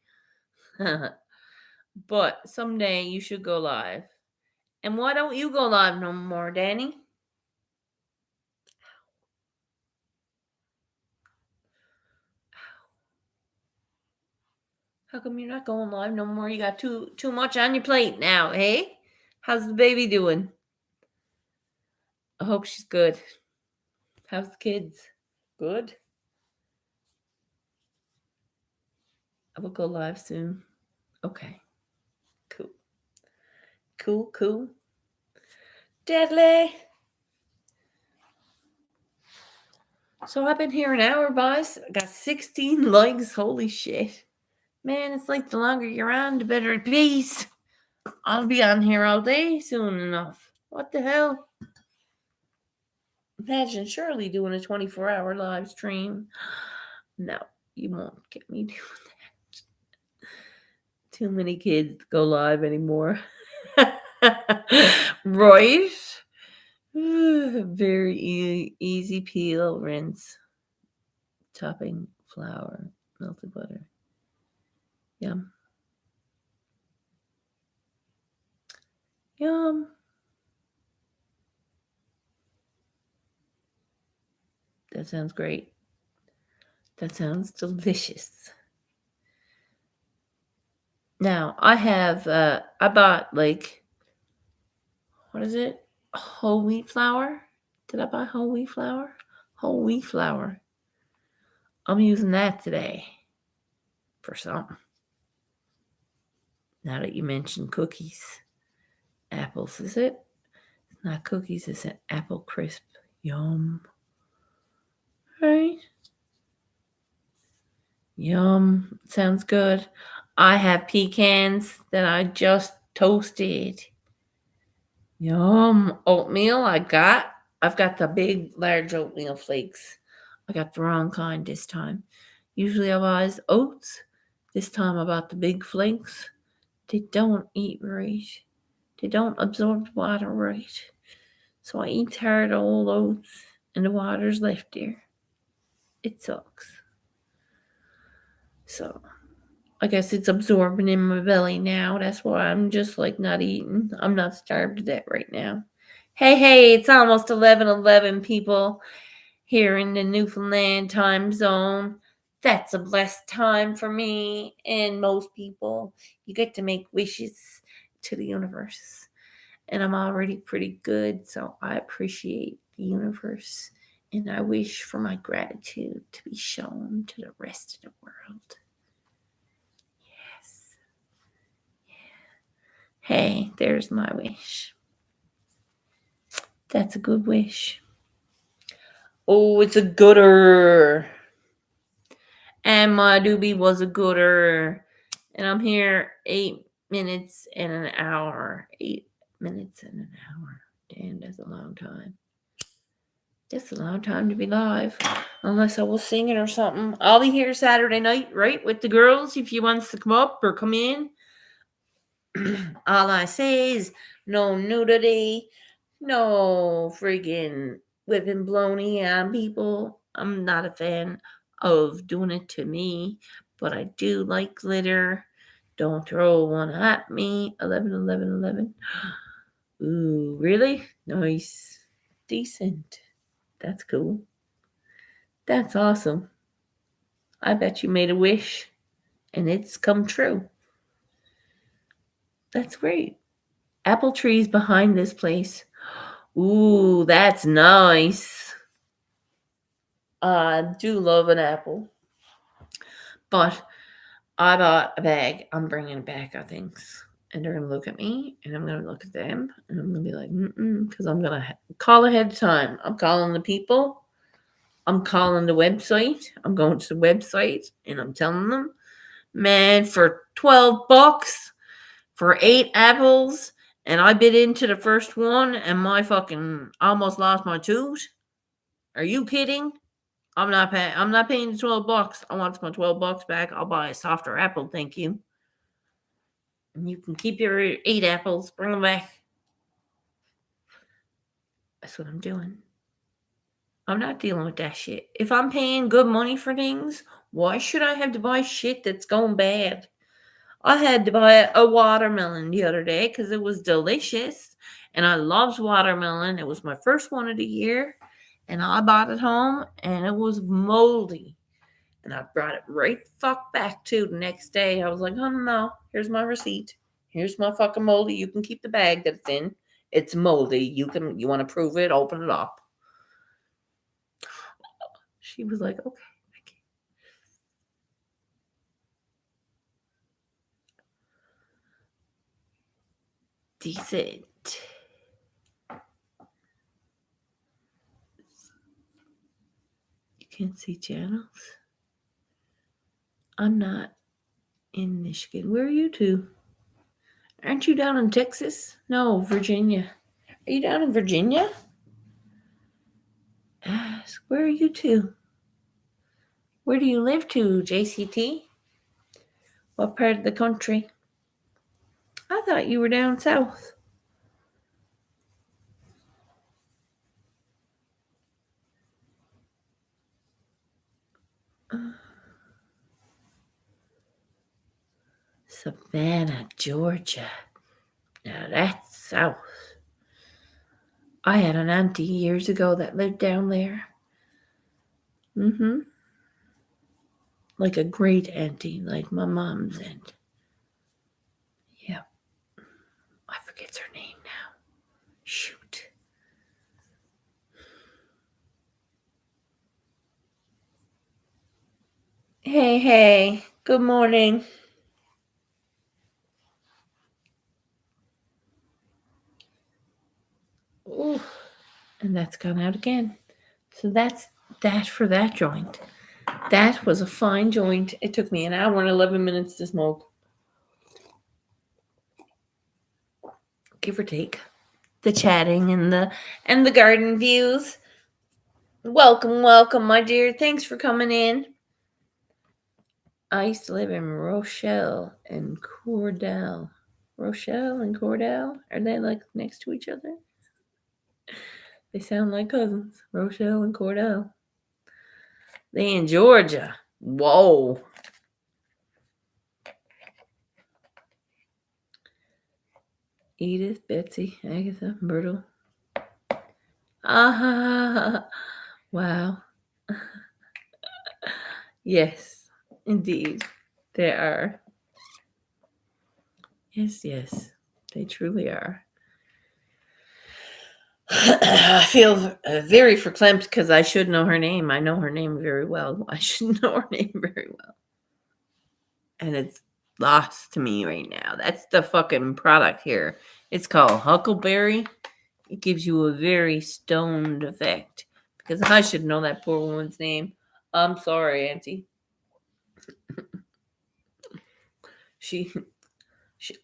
But someday you should go live. And why don't you go live no more, Danny? How come you're not going live no more? You got too much on your plate now, hey? How's the baby doing? I hope she's good. How's the kids? Good? I will go live soon. Okay. Cool. Cool. Deadly. So I've been here an hour, boys. I got 16 likes. Holy shit. Man, it's like the longer you're on, the better it be. I'll be on here all day soon enough. What the hell? Imagine Shirley doing a 24-hour live stream. No, you won't get me doing that. Too many kids go live anymore. Right? Very easy peel, rinse, topping, flour, melted butter. Yum. Yum. That sounds great. That sounds delicious. Now, I bought what is it? Whole wheat flour? Did I buy whole wheat flour? Whole wheat flour. I'm using that today for something. Now that you mentioned cookies. Apples, is it? It's not cookies, it's an apple crisp. Yum. Right? Yum. Sounds good. I have pecans that I just toasted. Yum. Oatmeal I've got the big, large oatmeal flakes. I got the wrong kind this time. Usually I buy oats. This time I bought the big flakes. They don't eat right. They don't absorb water right. So I eat hard old oats and the water's left there. It sucks. So I guess it's absorbing in my belly now. That's why I'm just not eating. I'm not starved to death right now. Hey, it's almost 11:11, people, here in the Newfoundland time zone. That's a blessed time for me and most people. You get to make wishes to the universe. And I'm already pretty good, so I appreciate the universe. And I wish for my gratitude to be shown to the rest of the world. Yes. Yeah. Hey, there's my wish. That's a good wish. Oh, it's a gooder. And my doobie was a gooder. And I'm here 8 minutes and an hour. 8 minutes and an hour. Damn, that's a long time. That's a long time to be live. Unless I was singing or something. I'll be here Saturday night, right? With the girls if you wants to come up or come in. All I say is no nudity. No friggin' whipping blowny on people. I'm not a fan of doing it to me, but I do like glitter. Don't throw one at me. 11. Ooh, really? Nice. Decent. That's cool. That's awesome. I bet you made a wish and it's come true. That's great. Apple trees behind this place. Ooh, that's nice. I do love an apple. But I bought a bag. I'm bringing it back, I think. And they're going to look at me, and I'm going to look at them, and I'm going to be like, because I'm going to call ahead of time. I'm calling the people. I'm calling the website. I'm going to the website, and I'm telling them, man, for $12 for 8 apples, and I bit into the first one, and my fucking almost lost my tooth. Are you kidding? I'm not paying the $12. I want my $12 back. I'll buy a softer apple, thank you. And you can keep your 8 apples, bring them back. That's what I'm doing. I'm not dealing with that shit. If I'm paying good money for things, why should I have to buy shit that's going bad? I had to buy a watermelon the other day because it was delicious. And I loved watermelon. It was my first one of the year. And I bought it home and it was moldy. And I brought it right fuck back too the next day. I was like, oh no, here's my receipt. Here's my fucking moldy. You can keep the bag that it's in. It's moldy. You want to prove it? Open it up. She was like, okay. Decent. You can't see channels. I'm not in Michigan. Where are you two? Aren't you down in Texas? No, Virginia. Are you down in Virginia? Ask, where are you two? Where do you live to, JCT? What part of the country? I thought you were down south. Savannah, Georgia. Now that's south. I had an auntie years ago that lived down there. Like a great auntie, like my mom's aunt. Yeah. I forget her name now. Shoot. Hey. Good morning. Ooh. And that's gone out again. So that's that for that joint. That was a fine joint. It took me an hour and 11 minutes to smoke. Give or take. The chatting and the garden views. Welcome, my dear. Thanks for coming in. I used to live in Rochelle and Cordell. Rochelle and Cordell? Are they like next to each other? They sound like cousins. Rochelle and Cordell. They in Georgia. Whoa. Edith, Betsy, Agatha, Myrtle. Ah, wow. Yes, indeed. There are. Yes. They truly are. I feel very verklempt because I should know her name. I know her name very well. I should know her name very well. And it's lost to me right now. That's the fucking product here. It's called Huckleberry. It gives you a very stoned effect. Because I should know that poor woman's name. I'm sorry, Auntie.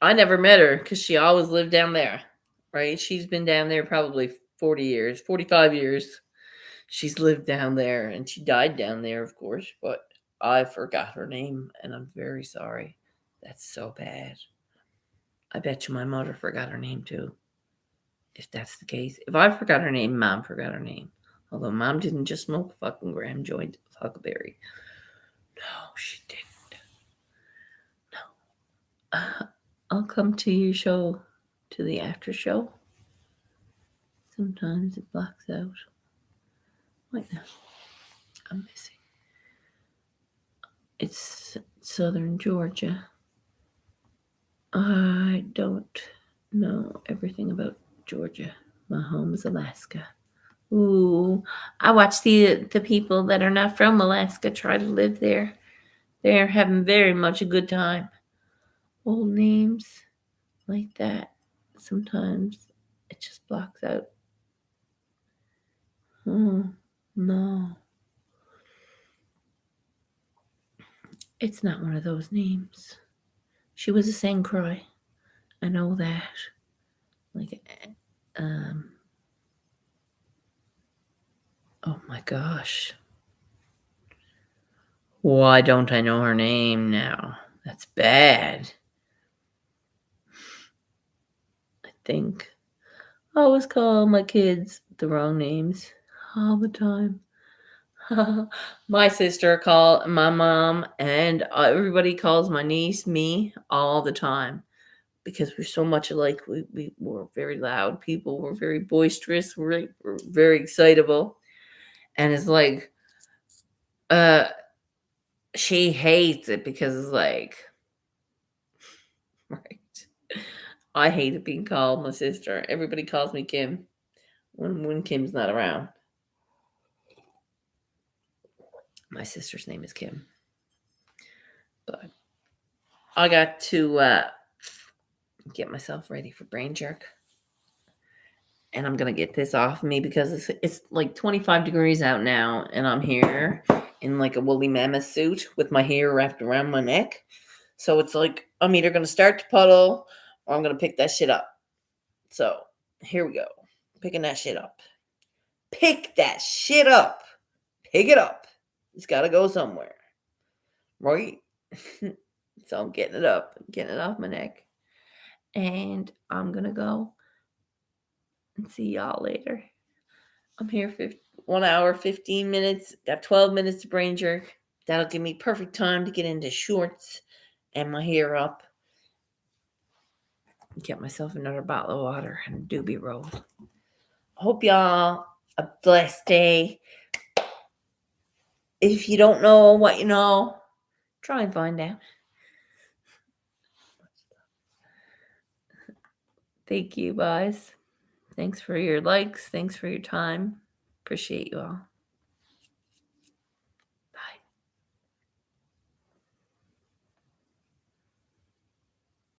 I never met her because she always lived down there. Right? She's been down there probably 40 years, 45 years. She's lived down there and she died down there, of course, but I forgot her name and I'm very sorry. That's so bad. I bet you my mother forgot her name too. If that's the case. If I forgot her name, Mom forgot her name. Although Mom didn't just smoke a fucking gram joint of Huckleberry. No, she didn't. No. I'll come to your show, to the after show. Sometimes it blocks out. Wait, no. I'm missing. It's southern Georgia. I don't know everything about Georgia. My home is Alaska. Ooh, I watch the people that are not from Alaska try to live there. They're having very much a good time. Old names like that, sometimes it just blocks out. Oh, no. It's not one of those names. She was a St. Croix. I know that. Like, oh my gosh. Why don't I know her name now? That's bad. I think I always call my kids the wrong names all the time. My sister called my mom, and everybody calls my niece me all the time because we're so much alike. We were very loud people. We're very boisterous. We're very excitable, and it's like, she hates it because it's like, right. I hate it being called my sister. Everybody calls me Kim when Kim's not around. My sister's name is Kim. But I got to get myself ready for brain jerk. And I'm going to get this off me because it's like 25 degrees out now. And I'm here in like a woolly mammoth suit with my hair wrapped around my neck. So it's like I'm either going to start to puddle or I'm going to pick that shit up. So here we go. Picking that shit up. Pick that shit up. Pick it up. It's got to go somewhere. Right? So I'm getting it up. Getting it off my neck. And I'm going to go and see y'all later. I'm here for 1 hour, 15 minutes. Got 12 minutes to brain jerk. That'll give me perfect time to get into shorts and my hair up. Get myself another bottle of water and a doobie roll. Hope y'all a blessed day. If you don't know what you know, try and find out. Thank you, guys. Thanks for your likes. Thanks for your time. Appreciate you all.